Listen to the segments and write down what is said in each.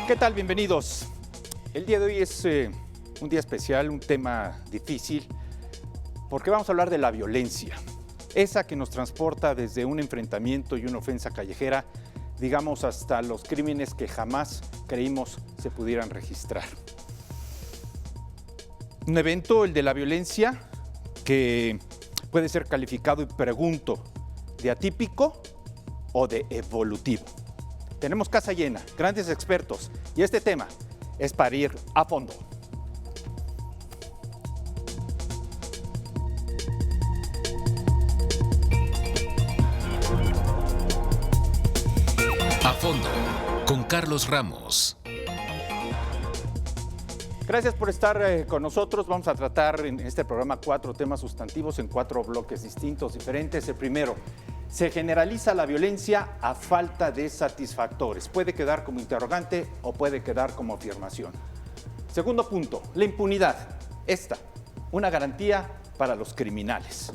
¿Qué tal? Bienvenidos. El día de hoy es un día especial, un tema difícil, porque vamos a hablar de la violencia, esa que nos transporta desde un enfrentamiento y una ofensa callejera, digamos, hasta los crímenes que jamás creímos se pudieran registrar. Un evento, el de la violencia, que puede ser calificado, y pregunto, de atípico o de evolutivo. Tenemos casa llena, grandes expertos, y este tema es para ir a fondo. A fondo, con Carlos Ramos. Gracias por estar con nosotros. Vamos a tratar en este programa 4 temas sustantivos en 4 bloques distintos, diferentes. El primero, se generaliza la violencia a falta de satisfactores. Puede quedar como interrogante o puede quedar como afirmación. Segundo punto, la impunidad. Esta, una garantía para los criminales.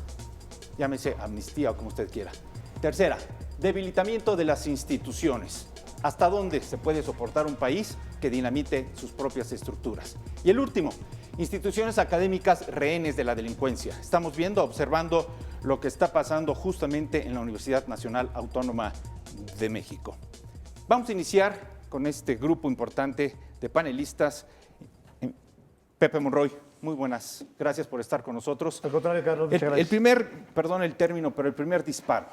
Llámese amnistía o como usted quiera. Tercera, debilitamiento de las instituciones. ¿Hasta dónde se puede soportar un país que dinamite sus propias estructuras? Y el último, instituciones académicas rehenes de la delincuencia. Estamos viendo, observando lo que está pasando justamente en la Universidad Nacional Autónoma de México. Vamos a iniciar con este grupo importante de panelistas. Pepe Monroy, muy buenas, gracias por estar con nosotros. Al contrario, Carlos, muchas gracias. Perdón el término, pero el primer disparo.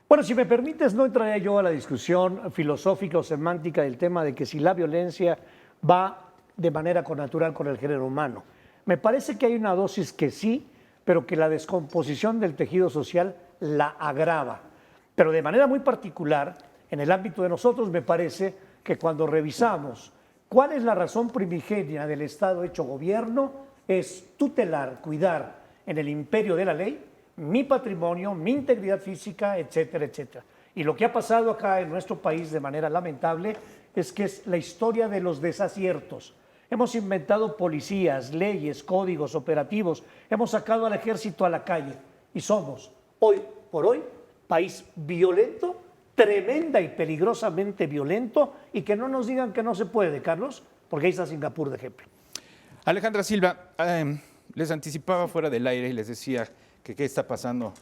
Bueno, si me permites, no entraré yo a la discusión filosófica o semántica del tema de que si la violencia va de manera connatural con el género humano. Me parece que hay una dosis que sí, pero que la descomposición del tejido social la agrava. Pero de manera muy particular, en el ámbito de nosotros, me parece que cuando revisamos cuál es la razón primigenia del Estado hecho gobierno, es tutelar, cuidar en el imperio de la ley mi patrimonio, mi integridad física, etcétera, etcétera. Y lo que ha pasado acá en nuestro país de manera lamentable es que es la historia de los desaciertos. Hemos inventado policías, leyes, códigos operativos, hemos sacado al ejército a la calle y somos, hoy por hoy, país violento, tremenda y peligrosamente violento, y que no nos digan que no se puede, Carlos, porque ahí está Singapur de ejemplo. Alejandra Silva, les anticipaba fuera del aire y les decía que qué está pasando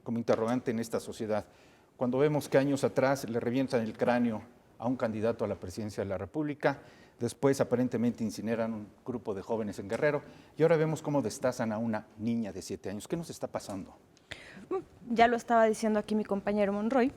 como interrogante en esta sociedad. Cuando vemos que años atrás le revientan el cráneo a un candidato a la presidencia de la República, después aparentemente incineran un grupo de jóvenes en Guerrero, y ahora vemos cómo destazan a una niña de 7 años. ¿Qué nos está pasando? Ya lo estaba diciendo aquí mi compañero Monroy.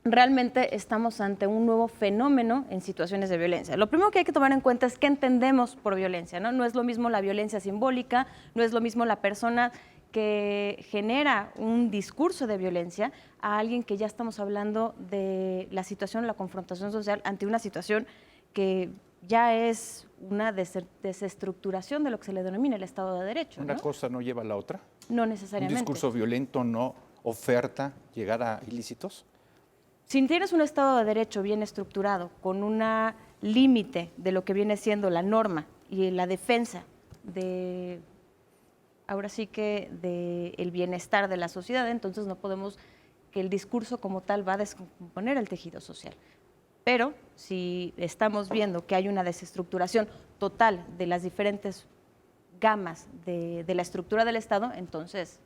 Realmente estamos ante un nuevo fenómeno en situaciones de violencia. Lo primero que hay que tomar en cuenta es qué entendemos por violencia, ¿no? No es lo mismo la violencia simbólica, no es lo mismo la persona que genera un discurso de violencia a alguien que ya estamos hablando de la situación, la confrontación social ante una situación que ya es una desestructuración de lo que se le denomina el Estado de Derecho, ¿no? ¿Una cosa no lleva a la otra? No necesariamente. ¿Un discurso violento no oferta llegar a ilícitos? Si tienes un Estado de Derecho bien estructurado, con un límite de lo que viene siendo la norma y la defensa de, ahora sí que del bienestar de la sociedad, entonces no podemos, que el discurso como tal va a descomponer el tejido social. Pero si estamos viendo que hay una desestructuración total de las diferentes gamas de la estructura del Estado, entonces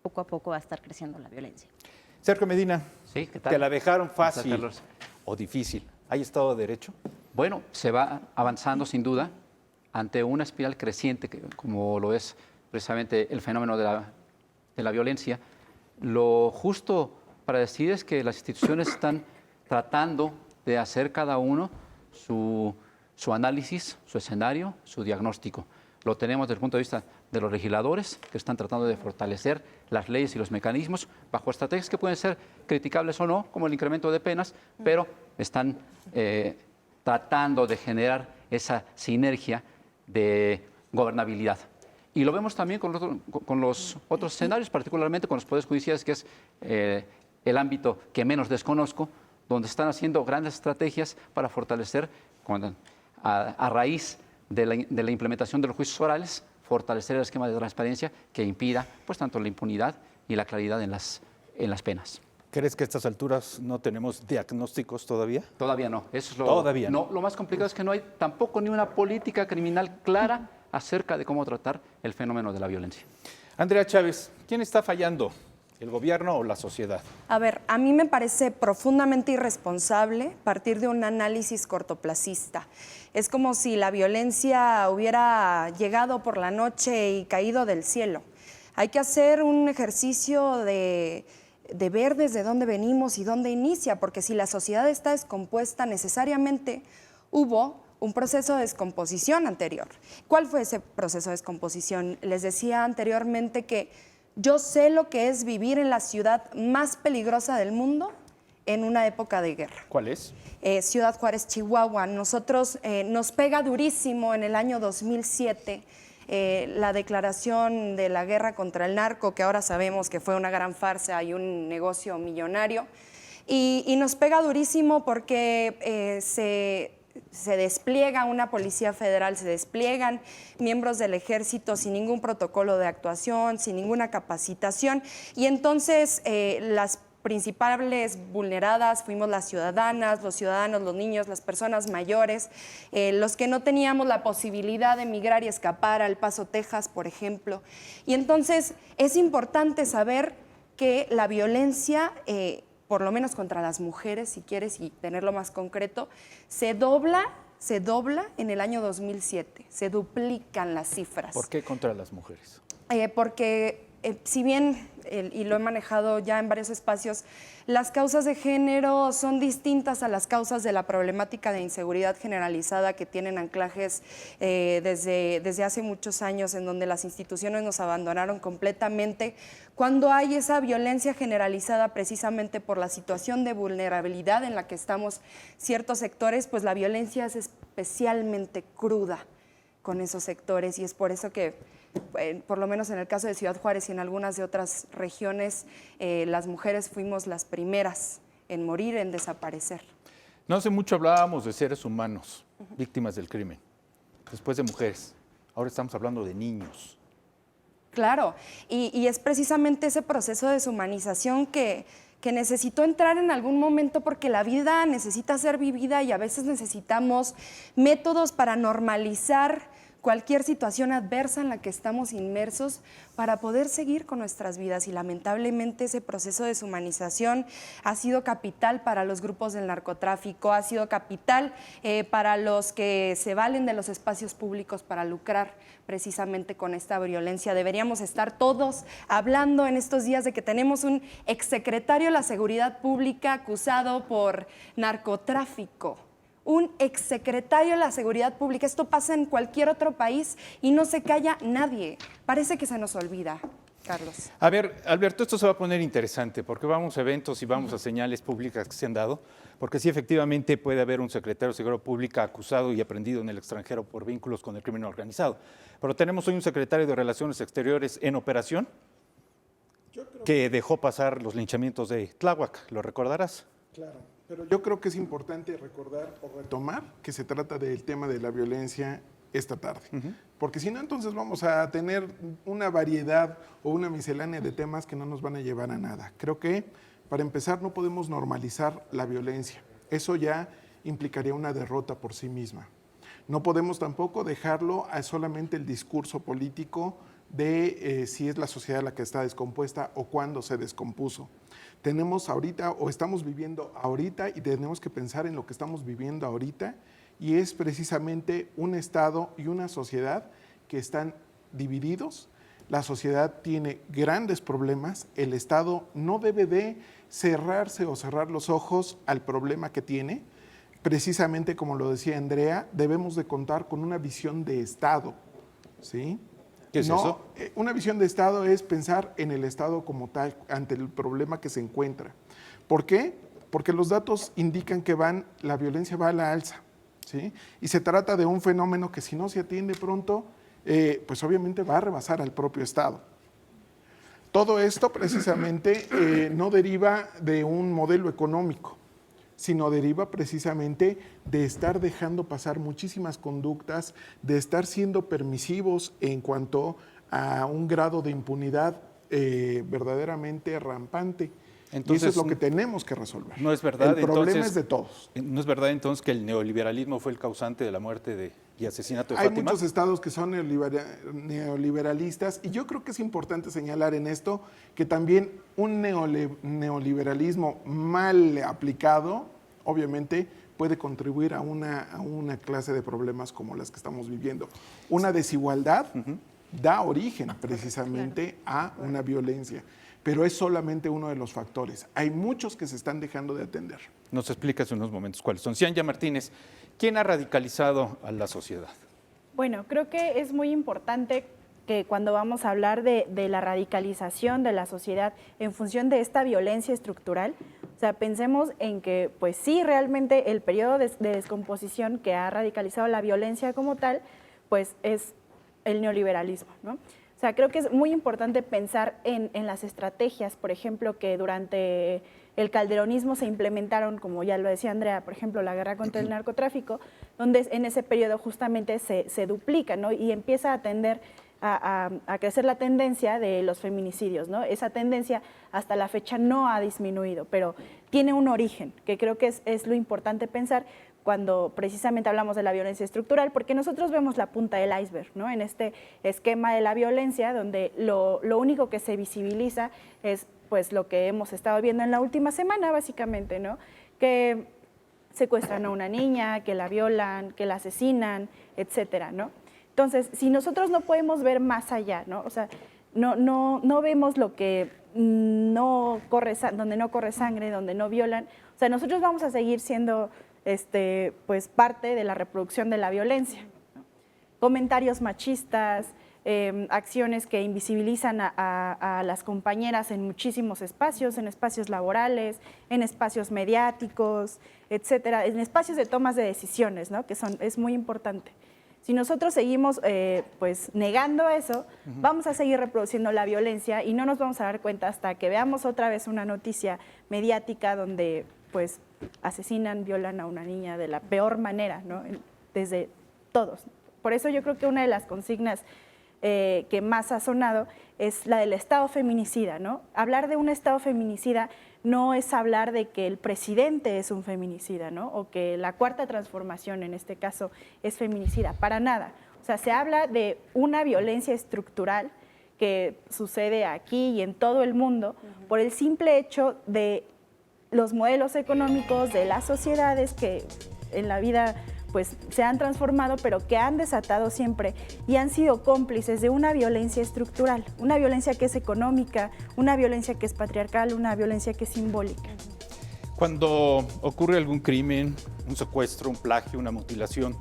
poco a poco va a estar creciendo la violencia. Sergio Medina, sí, ¿qué tal? ¿te la dejaron fácil Carlos? o difícil? ¿Hay Estado de Derecho? Bueno, se va avanzando sin duda ante una espiral creciente, como lo es precisamente el fenómeno de la violencia. Lo justo para decir es que las instituciones están tratando de hacer cada uno su análisis, su escenario, su diagnóstico. Lo tenemos desde el punto de vista de los legisladores, que están tratando de fortalecer las leyes y los mecanismos bajo estrategias que pueden ser criticables o no, como el incremento de penas, pero están tratando de generar esa sinergia de gobernabilidad. Y lo vemos también con los otros escenarios, particularmente con los poderes judiciales, que es el ámbito que menos desconozco, donde están haciendo grandes estrategias para fortalecer, a raíz de la implementación de los juicios orales, fortalecer el esquema de transparencia que impida pues, tanto la impunidad y la claridad en las penas. ¿Crees que a estas alturas no tenemos diagnósticos todavía? Todavía no. Eso es Todavía no. Lo más complicado es que no hay tampoco ni una política criminal clara acerca de cómo tratar el fenómeno de la violencia. Andrea Chávez, ¿quién está fallando? ¿El gobierno o la sociedad? A ver, a mí me parece profundamente irresponsable partir de un análisis cortoplacista. Es como si la violencia hubiera llegado por la noche y caído del cielo. Hay que hacer un ejercicio de ver desde dónde venimos y dónde inicia, porque si la sociedad está descompuesta, necesariamente hubo un proceso de descomposición anterior. ¿Cuál fue ese proceso de descomposición? Les decía anteriormente que yo sé lo que es vivir en la ciudad más peligrosa del mundo en una época de guerra. ¿Cuál es? Ciudad Juárez, Chihuahua. Nosotros nos pega durísimo en el año 2007 la declaración de la guerra contra el narco, que ahora sabemos que fue una gran farsa y un negocio millonario. Y nos pega durísimo porque se despliega una policía federal, se despliegan miembros del ejército sin ningún protocolo de actuación, sin ninguna capacitación. Y entonces las principales vulneradas fuimos las ciudadanas, los ciudadanos, los niños, las personas mayores, los que no teníamos la posibilidad de emigrar y escapar a El Paso, Texas, por ejemplo. Y entonces es importante saber que la violencia, por lo menos contra las mujeres, si quieres, y tenerlo más concreto, se dobla en el año 2007, se duplican las cifras. ¿Por qué contra las mujeres? Porque si bien, y lo he manejado ya en varios espacios, las causas de género son distintas a las causas de la problemática de inseguridad generalizada que tienen anclajes desde hace muchos años, en donde las instituciones nos abandonaron completamente. Cuando hay esa violencia generalizada precisamente por la situación de vulnerabilidad en la que estamos ciertos sectores, pues la violencia es especialmente cruda con esos sectores, y es por eso que por lo menos en el caso de Ciudad Juárez y en algunas de otras regiones, las mujeres fuimos las primeras en morir, en desaparecer. No hace mucho hablábamos de seres humanos, víctimas del crimen, después de mujeres. Ahora estamos hablando de niños. Claro, y es precisamente ese proceso de deshumanización que necesitó entrar en algún momento, porque la vida necesita ser vivida y a veces necesitamos métodos para normalizar cualquier situación adversa en la que estamos inmersos para poder seguir con nuestras vidas. Y lamentablemente ese proceso de deshumanización ha sido capital para los grupos del narcotráfico, ha sido capital para los que se valen de los espacios públicos para lucrar precisamente con esta violencia. Deberíamos estar todos hablando en estos días de que tenemos un exsecretario de la Seguridad Pública acusado por narcotráfico. Un exsecretario de la Seguridad Pública. Esto pasa en cualquier otro país y no se calla nadie. Parece que se nos olvida, Carlos. A ver, Alberto, esto se va a poner interesante porque vamos a eventos y vamos a señales públicas que se han dado, porque sí, efectivamente puede haber un secretario de Seguridad Pública acusado y aprendido en el extranjero por vínculos con el crimen organizado. Pero tenemos hoy un secretario de Relaciones Exteriores en operación que dejó pasar los linchamientos de Tláhuac, ¿lo recordarás? Claro. Pero yo creo que es importante recordar o retomar que se trata del tema de la violencia esta tarde. Porque si no, entonces vamos a tener una variedad o una miscelánea de temas que no nos van a llevar a nada. Creo que, para empezar, no podemos normalizar la violencia. Eso ya implicaría una derrota por sí misma. No podemos tampoco dejarlo a solamente el discurso político de si es la sociedad la que está descompuesta o cuándo se descompuso. Tenemos ahorita o estamos viviendo ahorita y tenemos que pensar en lo que estamos viviendo ahorita, y es precisamente un Estado y una sociedad que están divididos. La sociedad tiene grandes problemas, el Estado no debe de cerrarse o cerrar los ojos al problema que tiene. Precisamente como lo decía Andrea, debemos de contar con una visión de Estado, ¿sí? ¿Qué es eso? Una visión de Estado es pensar en el Estado como tal, ante el problema que se encuentra. ¿Por qué? Porque los datos indican que la violencia va a la alza, ¿sí? Y se trata de un fenómeno que, si no se atiende pronto, pues obviamente va a rebasar al propio Estado. Todo esto precisamente no deriva de un modelo económico, sino deriva precisamente de estar dejando pasar muchísimas conductas, de estar siendo permisivos en cuanto a un grado de impunidad verdaderamente rampante. Entonces, y eso es lo que tenemos que resolver. No es verdad. El problema Entonces, es de todos. ¿No es verdad entonces que el neoliberalismo fue el causante de la muerte y asesinato de Hay Fátima? muchos estados que son neoliberalistas y yo creo que es importante señalar en esto que también un neoliberalismo mal aplicado, obviamente, puede contribuir a una clase de problemas como las que estamos viviendo. Una desigualdad da origen precisamente a una violencia, pero es solamente uno de los factores. Hay muchos que se están dejando de atender. Nos explicas en unos momentos cuáles son. Cianya Martínez, ¿quién ha radicalizado a la sociedad? Bueno, creo que es muy importante que cuando vamos a hablar de la radicalización de la sociedad en función de esta violencia estructural, o sea, pensemos en que, pues sí, realmente el periodo de descomposición que ha radicalizado la violencia como tal, pues es el neoliberalismo, ¿no? O sea, creo que es muy importante pensar en las estrategias, por ejemplo, que durante el calderonismo se implementaron, como ya lo decía Andrea, por ejemplo, la guerra contra el narcotráfico, donde en ese periodo justamente se duplica, ¿no? Y empieza a tender a crecer la tendencia de los feminicidios, ¿no? Esa tendencia hasta la fecha no ha disminuido, pero tiene un origen, que creo que es lo importante pensar cuando precisamente hablamos de la violencia estructural, porque nosotros vemos la punta del iceberg, ¿no? En este esquema de la violencia, donde lo único que se visibiliza es pues lo que hemos estado viendo en la última semana, básicamente, ¿no? Que secuestran a una niña, que la violan, que la asesinan, etcétera, ¿no? Entonces, si nosotros no podemos ver más allá, ¿no? O sea, no vemos lo que no corre, donde no corre sangre, donde no violan, o sea, nosotros vamos a seguir siendo pues parte de la reproducción de la violencia, ¿no? Comentarios machistas, acciones que invisibilizan a las compañeras en muchísimos espacios, en espacios laborales, en espacios mediáticos, etcétera, en espacios de tomas de decisiones, ¿no? Que es muy importante. Si nosotros seguimos pues negando eso, vamos a seguir reproduciendo la violencia y no nos vamos a dar cuenta hasta que veamos otra vez una noticia mediática donde pues asesinan, violan a una niña de la peor manera, ¿no? Desde todos. Por eso yo creo que una de las consignas que más ha sonado es la del Estado feminicida, ¿no? Hablar de un Estado feminicida no es hablar de que el presidente es un feminicida, ¿no? O que la Cuarta Transformación, en este caso, es feminicida, para nada. O sea, se habla de una violencia estructural que sucede aquí y en todo el mundo por el simple hecho de los modelos económicos de las sociedades que en la vida pues se han transformado, pero que han desatado siempre y han sido cómplices de una violencia estructural, una violencia que es económica, una violencia que es patriarcal, una violencia que es simbólica. Cuando ocurre algún crimen, un secuestro, un plagio, una mutilación,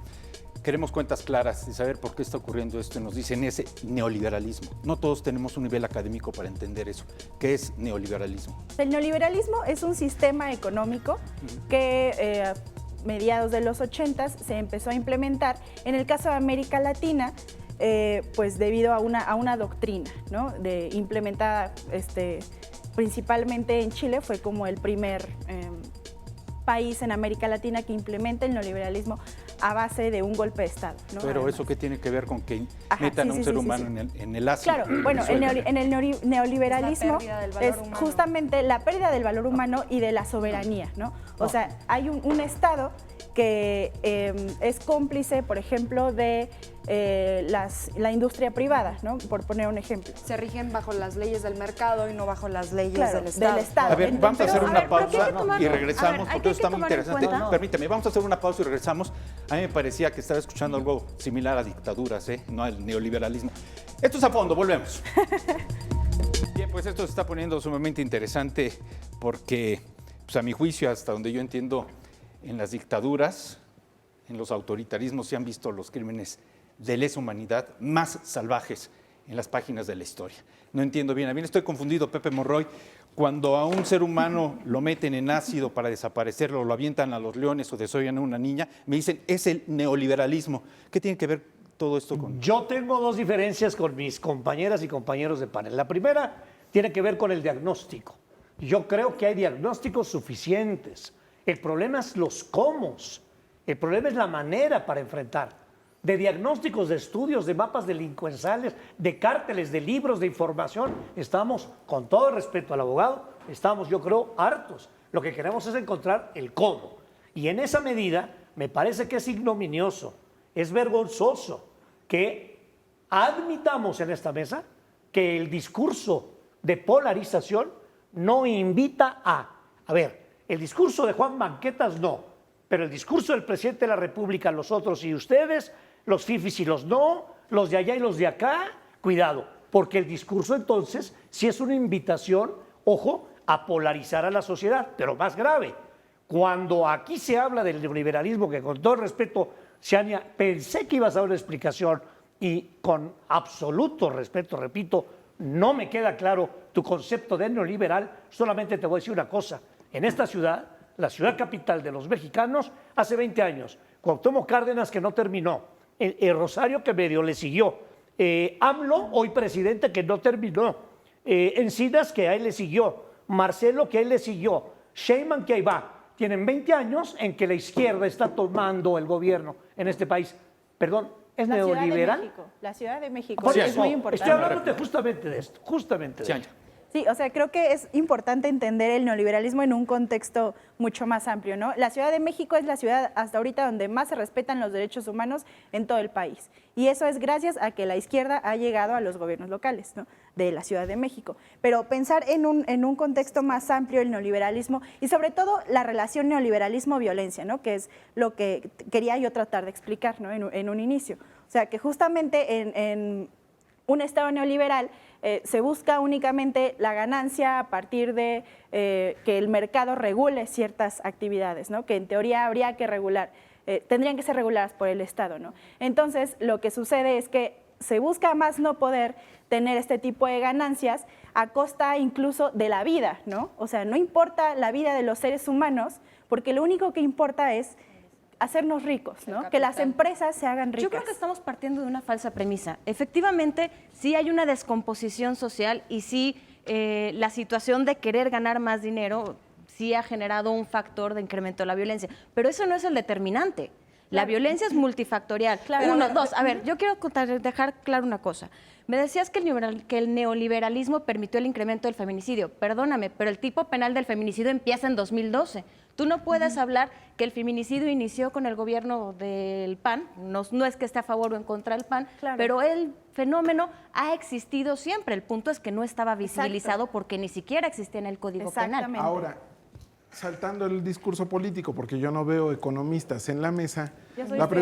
queremos cuentas claras de saber por qué está ocurriendo esto y nos dicen ese neoliberalismo. No todos tenemos un nivel académico para entender eso. ¿Qué es neoliberalismo? El neoliberalismo es un sistema económico que mediados de los 80 se empezó a implementar. En el caso de América Latina, pues debido a una doctrina, ¿no? Implementada principalmente en Chile, fue como el primer país en América Latina que implementa el neoliberalismo a base de un golpe de Estado, ¿no? Pero Además. ¿eso qué tiene que ver con que metan a un ser humano en el ácido? Claro, bueno, en el neoliberalismo es justamente la pérdida del valor humano y de la soberanía, ¿no? O sea, hay un Estado que es cómplice, por ejemplo, de la industria privada, ¿no? Por poner un ejemplo. Se rigen bajo las leyes del mercado y no bajo las leyes Claro, del Estado. del Estado. A ver, vamos a hacer una pausa y tomarlo- regresamos, a ver, hay porque que eso está muy tomar en interesante. cuenta- Permítame, vamos a hacer una pausa y regresamos. A mí me parecía que estaba escuchando algo similar a dictaduras, no al neoliberalismo. Esto es A Fondo, volvemos. Bien, pues esto se está poniendo sumamente interesante porque, pues a mi juicio, hasta donde yo entiendo, en las dictaduras, en los autoritarismos se han visto los crímenes de lesa humanidad más salvajes en las páginas de la historia. No entiendo bien, a mí estoy confundido, Pepe Monroy, cuando a un ser humano lo meten en ácido para desaparecerlo, lo avientan a los leones o desollan a una niña, me dicen, es el neoliberalismo. ¿Qué tiene que ver todo esto con...? Yo tengo dos diferencias con mis compañeras y compañeros de panel. La primera tiene que ver con el diagnóstico. Yo creo que hay diagnósticos suficientes. El problema es los cómo. El problema es la manera para enfrentar. de diagnósticos, de estudios, de mapas delincuenciales, de cárteles, de libros, de información. Estamos, con todo el respeto al abogado, estamos, yo creo, hartos. Lo que queremos es encontrar el cómo. Y en esa medida, me parece que es ignominioso, es vergonzoso que admitamos en esta mesa que el discurso de polarización no invita a ver, el discurso de Juan Banquetas no, pero el discurso del presidente de la República, los otros y ustedes, los fifis y los no, los de allá y los de acá, cuidado, porque el discurso entonces sí es una invitación, ojo, a polarizar a la sociedad, pero más grave, cuando aquí se habla del neoliberalismo, que con todo el respeto, Ciania, pensé que ibas a dar una explicación y con absoluto respeto, repito, no me queda claro tu concepto de neoliberal, solamente te voy a decir una cosa, en esta ciudad, la ciudad capital de los mexicanos, hace 20 años, Cuauhtémoc Cárdenas que no terminó, el Rosario que medio le siguió, AMLO, hoy presidente, que no terminó, Encinas que a él le siguió, Marcelo que a él le siguió, Sheinbaum que ahí va. Tienen 20 años en que la izquierda está tomando el gobierno en este país. Perdón, ¿es neoliberal? La Ciudad de México, Por es eso, muy importante. estoy hablándote justamente de esto, justamente de esto. Sí, o sea, creo que es importante entender el neoliberalismo en un contexto mucho más amplio, ¿no? La Ciudad de México es la ciudad hasta ahorita donde más se respetan los derechos humanos en todo el país. Y eso es gracias a que la izquierda ha llegado a los gobiernos locales, ¿no?, de la Ciudad de México. Pero pensar en un contexto más amplio el neoliberalismo y sobre todo la relación neoliberalismo-violencia, ¿no?, que es lo que quería yo tratar de explicar, ¿no?, en un inicio. O sea, que justamente en un Estado neoliberal se busca únicamente la ganancia a partir de que el mercado regule ciertas actividades, ¿no?, que en teoría habría que regular, tendrían que ser reguladas por el Estado, ¿no? Entonces, lo que sucede es que se busca más no poder tener este tipo de ganancias a costa incluso de la vida, ¿no? O sea, no importa la vida de los seres humanos, porque lo único que importa es hacernos ricos, ¿no? Que las empresas se hagan ricas. Yo creo que estamos partiendo de una falsa premisa. Efectivamente, sí hay una descomposición social y sí la situación de querer ganar más dinero sí ha generado un factor de incremento de la violencia, pero eso no es el determinante. La violencia es multifactorial. Claro. Uno, dos, a ver, yo quiero dejar claro una cosa. Me decías que el neoliberalismo permitió el incremento del feminicidio. Perdóname, pero el tipo penal del feminicidio empieza en 2012. Tú no puedes hablar que el feminicidio inició con el gobierno del PAN, no es que esté a favor o en contra del PAN, Claro. pero el fenómeno ha existido siempre. El punto es que no estaba visibilizado porque ni siquiera existía en el Código Penal. Exactamente. Ahora, saltando el discurso político, porque yo no veo economistas en la mesa, Yo soy la estudiante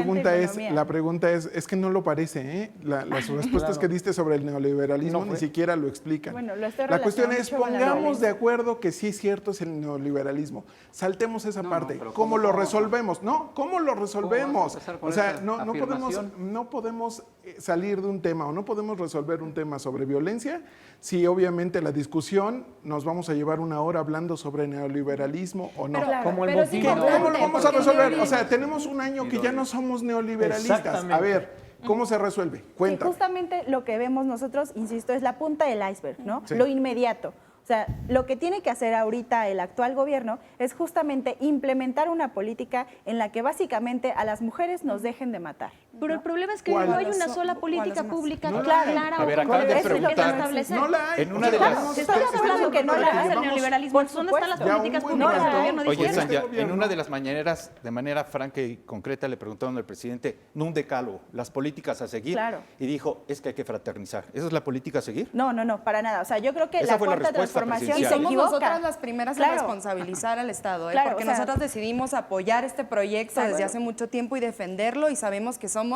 pregunta de es que no lo parece, ¿eh? Las respuestas que diste sobre el neoliberalismo ni siquiera lo explican. Bueno, lo estoy La cuestión es, relacionando mucho con la pongamos de violencia. acuerdo que sí es cierto es el neoliberalismo. Saltemos esa parte. pero ¿Cómo ¿cómo lo vamos a- resolvemos? No, ¿cómo lo resolvemos? empezar con O sea, esa no podemos salir de un tema o no podemos resolver un tema sobre violencia si obviamente la discusión nos vamos a llevar una hora hablando sobre neoliberalismo o no. Pero, Como el pero es motivo. importante, ¿Cómo lo vamos a porque resolver? el O sea, tenemos un año que ya no somos neoliberalistas. Exactamente. A ver, ¿cómo se resuelve? Sí, Cuenta. justamente lo que vemos nosotros, insisto, es la punta del iceberg, ¿no? Sí. Lo inmediato. O sea, lo que tiene que hacer ahorita el actual gobierno es justamente implementar una política en la que básicamente a las mujeres nos dejen de matar. Pero el problema es que ¿Cuál? no hay una ¿Cuáles sola son? política ¿Cuáles más? pública No la clara hay. A ver, o acaban de eso es lo que se preguntar. establece. No la hay. En una de O sea, las- Si estamos hablando que no la hace el neoliberalismo, Por ¿dónde están las supuesto. políticas Ya un públicas buen del rato. gobierno de Oye, izquierda? Sanya, en gobierno. una de las mañaneras, de manera franca y concreta, le preguntaron al presidente, no un decálogo, las políticas a seguir. Claro. Y dijo, es que hay que fraternizar. ¿Esa es la política a seguir? No, para nada. O sea, yo creo que Esa la fue la cuarta respuesta transformación se presidencial. Somos equivoca. nosotras las primeras en Claro. responsabilizar al Estado, Claro, porque o sea, nosotras decidimos apoyar este proyecto desde Exacto. hace mucho tiempo y defenderlo y sabemos que somos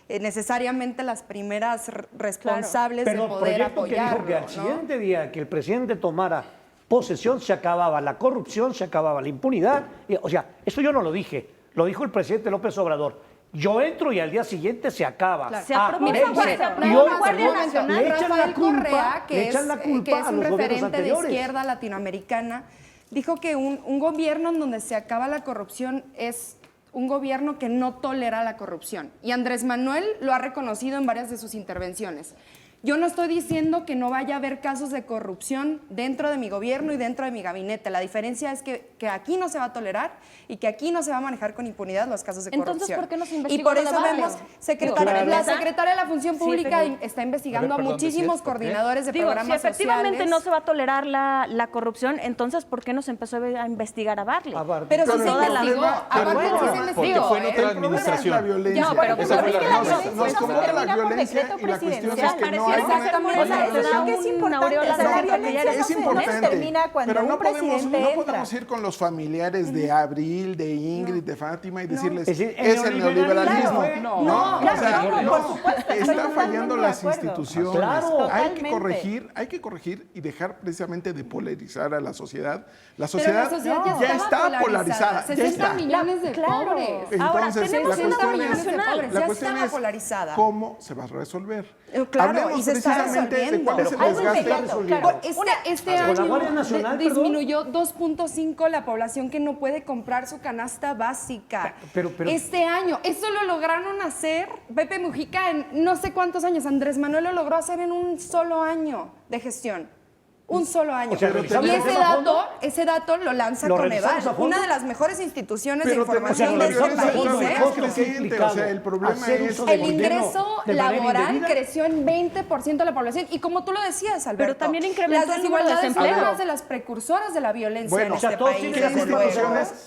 necesariamente las primeras responsables Pero de el poder proyecto que dijo apoyarlo. que al ¿no? siguiente día que el presidente tomara posesión se acababa la corrupción, se acababa la impunidad. O sea, eso yo no lo dije, lo dijo el presidente López Obrador. Yo entro y al día siguiente se acaba. Claro. Se aprobó Mire, una se- guardia- y hoy, una Guardia perdón, Nacional. le echan la Rafael culpa, Correa, le echan la culpa que es a un los gobiernos referente de anteriores. izquierda latinoamericana, dijo que un gobierno en donde se acaba la corrupción es un gobierno que no tolera la corrupción. Y Andrés Manuel lo ha reconocido en varias de sus intervenciones. Yo no estoy diciendo que no vaya a haber casos de corrupción dentro de mi gobierno y dentro de mi gabinete. La diferencia es que aquí no se va a tolerar y que aquí no se va a manejar con impunidad los casos de corrupción. Entonces, ¿por qué no se Y investigó por lo de eso Bartlett? vemos, Digo, la secretaria de la Función Pública está investigando a perdón, muchísimos ¿decías por qué? coordinadores de Digo, si programas efectivamente sociales. no se va a tolerar la corrupción, entonces ¿por qué no se empezó a investigar a Bartlett? A Bartlett. Pero sí se toda la- investigó. A Bartlett sí se Porque investigó. fue en otra El problema es la administración. violencia. No, pero Esa fue la nos no se convoca la termina por violencia decreto y la cuestión es presidencial. que no hay Pareciera una... Exactamente, Oye, esa es lo que es una importante. aureola O sea, la de violencia Es no se importante, termina cuando pero no un presidente no entra. podemos ir con los familiares de Abril, de Ingrid, de Fátima y decirles, Es decir, es el neoliberalismo. Claro. No, o sea, claro, no, por supuesto, estoy está totalmente fallando de las acuerdo. instituciones. Claro. Hay que corregir y dejar precisamente de polarizar a la sociedad. La Pero sociedad, la sociedad ya estaba está polarizada. Ya 60 está. millones de Claro. pobres. Ahora, Entonces, tenemos la una cuestión es, nacional. la Ya cuestión estaba es polarizada. cómo se va a resolver. Claro, Hablemos y se está precisamente de resolviendo. cuál es el Pero Algo desgaste. inmediato, resolviendo. claro. Este ¿Con la año Guardia Nacional, perdón? disminuyó 2.5 la población que no puede comprar su canasta básica. Pero- Este año, eso lo lograron hacer Pepe Mujica en no sé cuántos años. Andrés Manuel lo logró hacer en un solo año de gestión. Un solo año. O sea, y ¿revisamos el ese tema a fondo? dato lo lanza ¿Lo Coneval, revisamos a fondo? una de las mejores instituciones de Pero información la de este violencia país. contra la ¿eh? mujer es creciente, o sea, el problema hacer es... uso de El gobierno ingreso de manera laboral indebida. creció en 20% de la población. Y como tú lo decías, Alberto, Pero también incrementó las el número de desigualdades son desempleo. una de las precursoras de la violencia Bueno, en o este sea, todos país. tienen desde luego.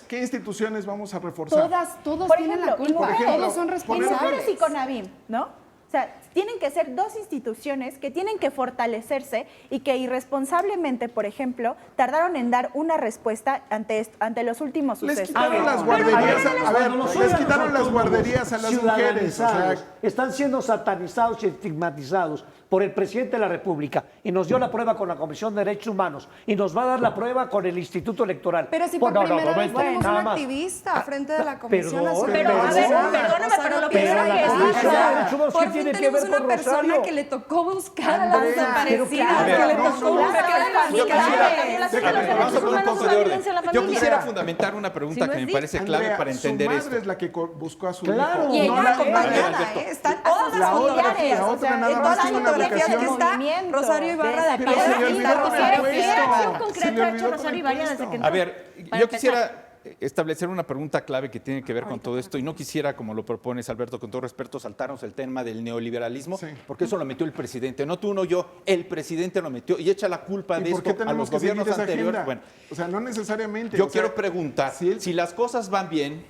¿Qué instituciones vamos a reforzar? Todos Por tienen ejemplo, la culpa, por ejemplo, todos son Y responsables. mujeres y CONAVIM, ¿no? O sea, tienen que ser dos instituciones que tienen que fortalecerse y que irresponsablemente, por ejemplo, tardaron en dar una respuesta ante los últimos Les sucesos. quitaron las Pero guarderías, cuando a ver, nosotros les quitaron las somos guarderías a las mujeres. O sea, ciudadanizados, están siendo satanizados y estigmatizados por el presidente de la República y nos dio la prueba con la Comisión de Derechos Humanos y nos va a dar la prueba con el Instituto Electoral. Pero si por No, no, primera vez momento, tenemos nada un más. activista frente de la Comisión perdón, Nacional. Pero, a ver, Perdón. perdóname, pero lo Pero primero la que Comisión es... de Derechos Humanos, Por ¿qué fin tiene que tenemos ver una con persona Rosario? que le tocó buscar a las Andrea, desaparecidas, pero que le claro, tocó no, buscar a las Yo quisiera, familiares. déjame, vamos a poner un poco de orden. Yo quisiera familia. fundamentar una pregunta Si no que es me parece clave Andrea, para entender su esto. madre es la que buscó a su Claro. hijo. Y no ella la acompañada, Alberto. Están todas La las otra- fotografías. la o otra sea, nada en más todas las tiene una fotografías que vocación. está Rosario Ibarra de Pero se le Piedra y olvidó está con Rosario el Piedra. puesto. acción Se le concreta ha olvidó hecho con Rosario el Ibarra desde puesto. que entró? A ver, Para yo empezar. quisiera establecer una pregunta clave que tiene que ver con todo esto y no quisiera, como lo propones, Alberto, con todo respeto, saltarnos el tema del neoliberalismo, Sí. porque eso lo metió el presidente, no tú, no yo, el presidente lo metió y echa la culpa de ¿Y por qué esto a tenemos los que seguir gobiernos esa anteriores. agenda? Bueno, O sea, no necesariamente. yo o sea, quiero preguntar, si él- si las cosas van bien,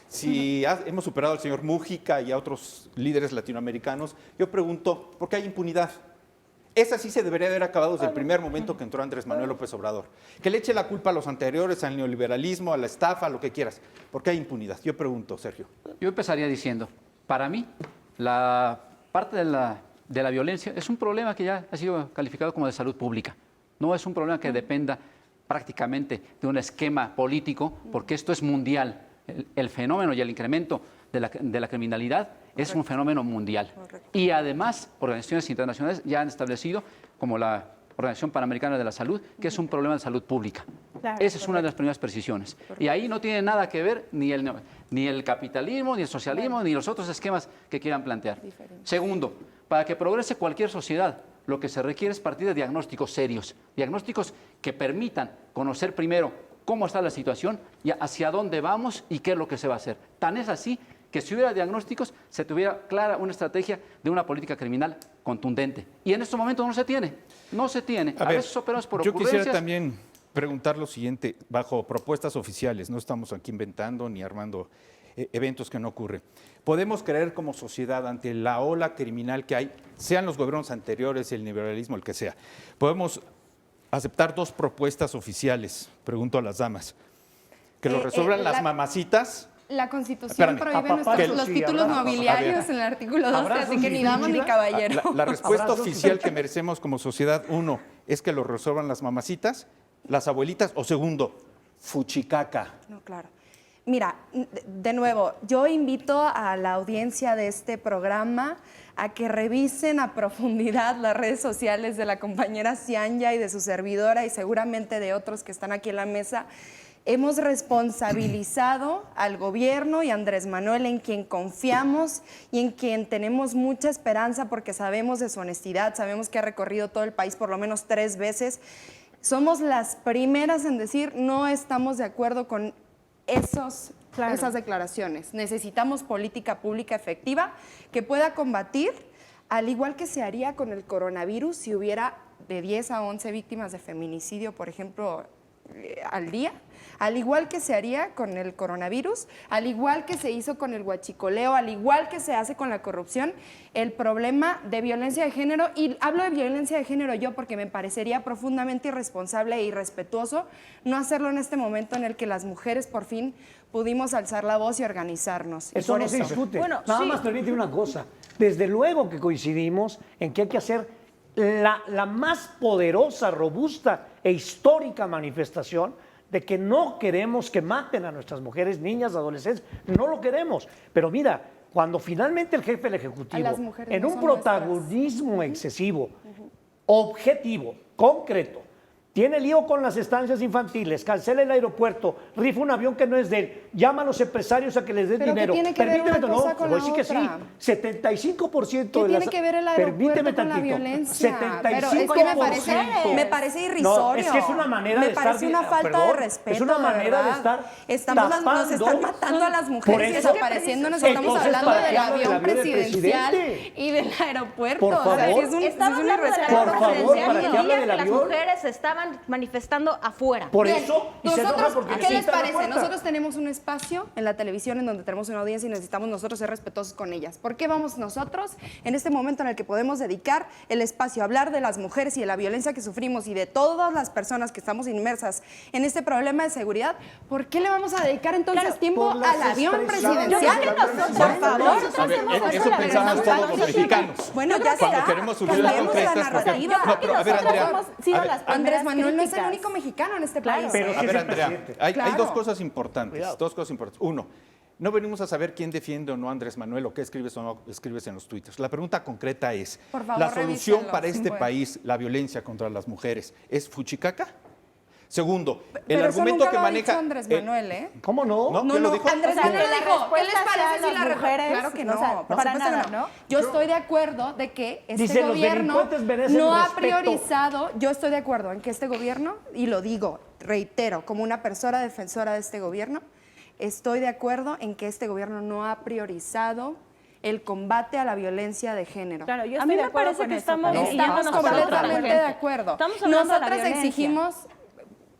si hemos superado al señor Mújica y a otros líderes latinoamericanos, yo pregunto, ¿por qué hay impunidad? Esa sí se debería haber acabado desde el primer momento que entró Andrés Manuel López Obrador. Que le eche la culpa a los anteriores, al neoliberalismo, a la estafa, a lo que quieras. ¿Por qué hay impunidad? Yo pregunto, Sergio. Yo empezaría diciendo, para mí, la parte de la violencia es un problema que ya ha sido calificado como de salud pública. No es un problema que dependa prácticamente de un esquema político, porque esto es mundial. El fenómeno y el incremento de la criminalidad es un fenómeno mundial. Y además, organizaciones internacionales ya han establecido, como la Organización Panamericana de la Salud, que es un problema de salud pública. Claro, Esa es una de las primeras precisiones. Y ahí no tiene nada que ver ni el capitalismo, ni el socialismo, ni los otros esquemas que quieran plantear. Segundo, para que progrese cualquier sociedad, lo que se requiere es partir de diagnósticos serios, diagnósticos que permitan conocer primero cómo está la situación y hacia dónde vamos y qué es lo que se va a hacer. Tan es así que si hubiera diagnósticos, se tuviera clara una estrategia de una política criminal contundente. Y en estos momentos no se tiene. No se tiene. A ver, veces operamos por yo ocurrencias. quisiera también preguntar lo siguiente, bajo propuestas oficiales, no estamos aquí inventando ni armando eventos que no ocurren. ¿Podemos creer como sociedad ante la ola criminal que hay, sean los gobiernos anteriores, el neoliberalismo, el que sea? ¿Podemos aceptar dos propuestas oficiales? Pregunto a las damas. ¿Que lo resuelvan las mamacitas? La Constitución Espérame, prohíbe que- los sí, títulos abrazos. nobiliarios en el artículo 12, Abrazos así que y ni dama ni felicidad. caballero. La respuesta Abrazos. oficial que merecemos como sociedad, uno, es que lo resuelvan las mamacitas, las abuelitas, o segundo, fuchicaca. No, claro. Mira, de nuevo, yo invito a la audiencia de este programa a que revisen a profundidad las redes sociales de la compañera Cianya y de su servidora y seguramente de otros que están aquí en la mesa, Hemos responsabilizado al gobierno y a Andrés Manuel, en quien confiamos y en quien tenemos mucha esperanza porque sabemos de su honestidad, sabemos que ha recorrido todo el país por lo menos 3 veces. Somos las primeras en decir no estamos de acuerdo con esas declaraciones. Necesitamos política pública efectiva que pueda combatir, al igual que se haría con el coronavirus, si hubiera de 10 a 11 víctimas de feminicidio, por ejemplo, al día, al igual que se haría con el coronavirus, al igual que se hizo con el huachicoleo, al igual que se hace con la corrupción, el problema de violencia de género, y hablo de violencia de género yo porque me parecería profundamente irresponsable e irrespetuoso no hacerlo en este momento en el que las mujeres por fin pudimos alzar la voz y organizarnos. Eso no se discute. Nada más permite una cosa. Desde luego que coincidimos en que hay que hacer la más poderosa, robusta e histórica manifestación de que no queremos que maten a nuestras mujeres, niñas, adolescentes. No lo queremos. Pero mira, cuando finalmente el jefe del Ejecutivo, en un protagonismo excesivo, objetivo, concreto, tiene lío con las estancias infantiles, cancela el aeropuerto, rifa un avión que no es de él, llama a los empresarios a que les den dinero. Permíteme, no, voy a decir que sí. 75% de las... ¿Qué tiene que ver el aeropuerto con la violencia? 75%. Pero es que me parece irrisorio. No, es que es una manera de estar... Me parece una falta de respeto, es una manera de estar nos están matando a las mujeres y desapareciéndonos. Estamos hablando del avión presidencial y del aeropuerto. Por favor. Estamos hablando del avión presidencial y el día que las mujeres estaban manifestando afuera. Por eso, y nosotros, ¿qué les parece? Nosotros tenemos un espacio en la televisión en donde tenemos una audiencia y necesitamos nosotros ser respetuosos con ellas. ¿Por qué vamos nosotros, en este momento en el que podemos dedicar el espacio a hablar de las mujeres y de la violencia que sufrimos y de todas las personas que estamos inmersas en este problema de seguridad, por qué le vamos a dedicar entonces tiempo al avión presidencial? Por favor. Eso pensamos todos los mexicanos. Bueno, ya cuando está. queremos soluciones concretas. No, pero a ver, Andrea. Andrés Manuel no es el único mexicano en este país. Pero a ver, Andrea, hay dos cosas importantes. Cuidado. Dos cosas importantes. Uno, no venimos a saber quién defiende o no a Andrés Manuel o qué escribes o no escribes en los twitters. La pregunta concreta es, por favor, ¿la solución revísenlo, para este pues. país, la violencia contra las mujeres, es fuchicaca? Segundo, el pero argumento eso nunca que lo ha maneja... dicho Andrés Manuel, ¿eh? ¿Cómo no? ¿No? ¿Quién lo dijo? Andrés Manuel dijo, ¿qué les parece si la mujeres? Claro que no, O sea, por para supuesto nada, que ¿no? Yo estoy de acuerdo de que este Dice, los gobierno delincuentes merecen no ha respeto. priorizado, yo estoy de acuerdo en que este gobierno, y lo digo, reitero, como una persona defensora de este gobierno, estoy de acuerdo en que este gobierno no ha priorizado el combate a la violencia de género. Claro, yo A mí estoy de me acuerdo parece con que eso, estamos pero- Estamos completamente de acuerdo. Estamos hablando de la Nosotras violencia. exigimos...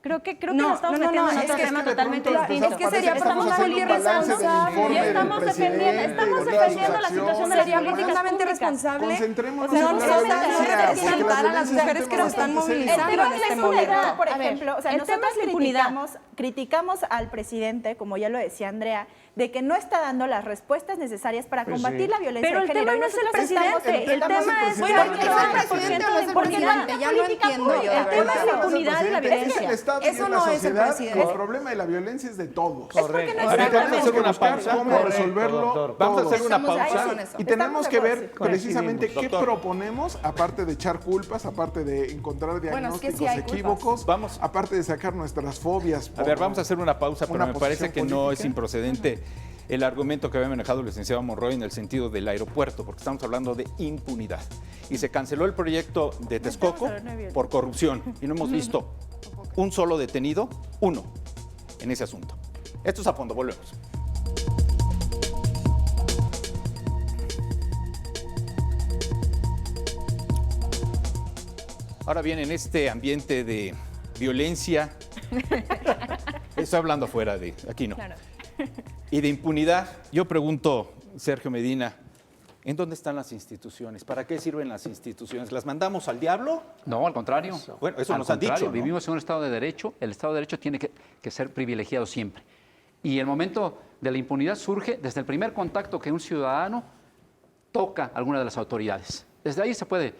Creo que No, nos estamos no, no, metiendo no, en es otro que tema de totalmente pronto distinto. Es que sería estamos haciendo un balance del informe y estamos del defendiendo, presidente, estamos de todas defendiendo la sus situación de las Sería políticas profundamente públicas. responsable. Concentrémonos O sea, en no la solo violencia, exaltar a las mujeres que nos están movilizando El tema en es este la momento. impunidad, por A ver, ejemplo. O sea, el tema nosotros es la impunidad. criticamos al presidente, como ya lo decía Andrea, de que no está dando las respuestas necesarias para combatir la violencia Pero de el género. tema Y no es el nosotros estamos- presidente, el tema es Bueno, ¿es el presidente o no es el presidente? Ya no entiendo yo, de El tema es verdad. la impunidad y la Es que violencia. el Estado Eso y la no es el sociedad, presidente. el problema de la violencia es de todos. Correcto. A ver, vamos a hacer una pausa. Cómo resolverlo doctor. Vamos a todos. hacer una Estamos de acuerdo pausa. en eso. Y tenemos Estamos que de ver acuerdo, sí. precisamente qué Doctor. proponemos, aparte de echar culpas, aparte de encontrar Bueno, es que diagnósticos sí hay culpas. equívocos, Vamos. aparte de sacar nuestras fobias. A ver, vamos a hacer una pausa, pero una me parece que posición no es política. improcedente el argumento que había manejado el licenciado Monroy en el sentido del aeropuerto, porque estamos hablando de impunidad. Y se canceló el proyecto de Texcoco por corrupción y no hemos visto un solo detenido, uno, en ese asunto. Esto es A Fondo, volvemos. Ahora bien, en este ambiente de violencia, estoy hablando fuera de, aquí no, y de impunidad, yo pregunto, Sergio Medina, ¿en dónde están las instituciones? ¿Para qué sirven las instituciones? ¿Las mandamos al diablo? No, al contrario. Bueno, eso Al nos han dicho, contrario, ¿no? Vivimos en un Estado de Derecho, el Estado de Derecho tiene que ser privilegiado siempre. Y el momento de la impunidad surge desde el primer contacto que un ciudadano toca a alguna de las autoridades. Desde ahí se puede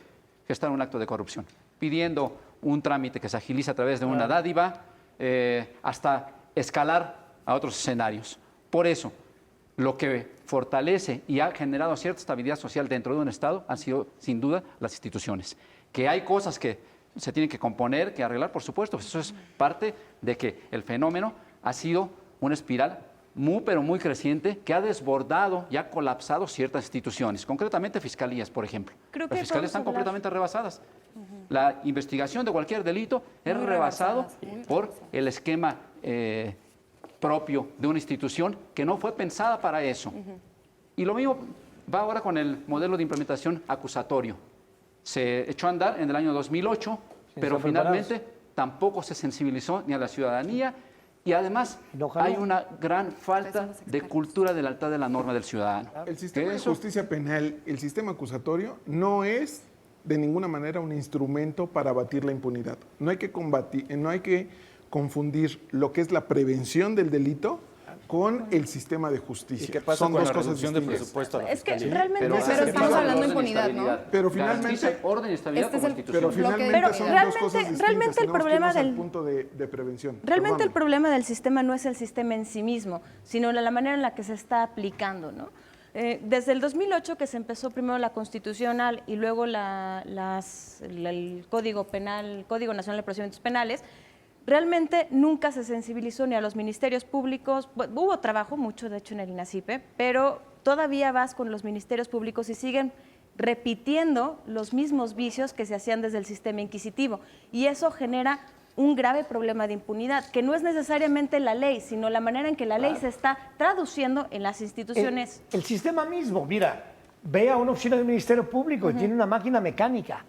gestar un acto de corrupción, pidiendo un trámite que se agiliza a través de una dádiva, hasta escalar a otros escenarios. Por eso, lo que fortalece y ha generado cierta estabilidad social dentro de un Estado han sido, sin duda, las instituciones. Que hay cosas que se tienen que componer, que arreglar, por supuesto, eso es parte de que el fenómeno ha sido una espiral pero muy creciente que ha desbordado y ha colapsado ciertas instituciones, concretamente fiscalías, por ejemplo. Creo que Las fiscalías están completamente rebasadas. La investigación de cualquier delito es rebasado por el esquema propio de una institución que no fue pensada para eso. Y lo mismo va ahora con el modelo de implementación acusatorio. Se echó a andar en el año 2008, pero finalmente tampoco se sensibilizó ni a la ciudadanía y además hay una gran falta de cultura de lealtad de la norma del ciudadano. El sistema de justicia penal, el sistema acusatorio, no es de ninguna manera un instrumento para abatir la impunidad. No hay que confundir lo que es la prevención del delito con el sistema de justicia. ¿Y qué pasa Son con dos la cosas reducción de distintas. presupuesto a la Es que fiscalía? realmente... Pero estamos hablando de impunidad, ¿no? Pero finalmente- Garantiza orden y estabilidad Este es como el- institución. Pero Bloque de finalmente impunidad. son Pero dos cosas distintas. realmente el Tenemos que problema irnos al del- punto de prevención. Realmente el Perdóname. problema del sistema no es el sistema en sí mismo, sino la manera en la que se está aplicando, ¿no? Desde el 2008 que se empezó primero la constitucional y luego el Código Penal, Código Nacional de Procedimientos Penales, realmente nunca se sensibilizó ni a los ministerios públicos. Hubo trabajo, mucho de hecho en el INACIPE, pero todavía vas con los ministerios públicos y siguen repitiendo los mismos vicios que se hacían desde el sistema inquisitivo. Y eso genera un grave problema de impunidad, que no es necesariamente la ley, sino la manera en que la ley se está traduciendo en las instituciones. El sistema mismo, mira, ve a una oficina del Ministerio Público y tiene una máquina mecánica.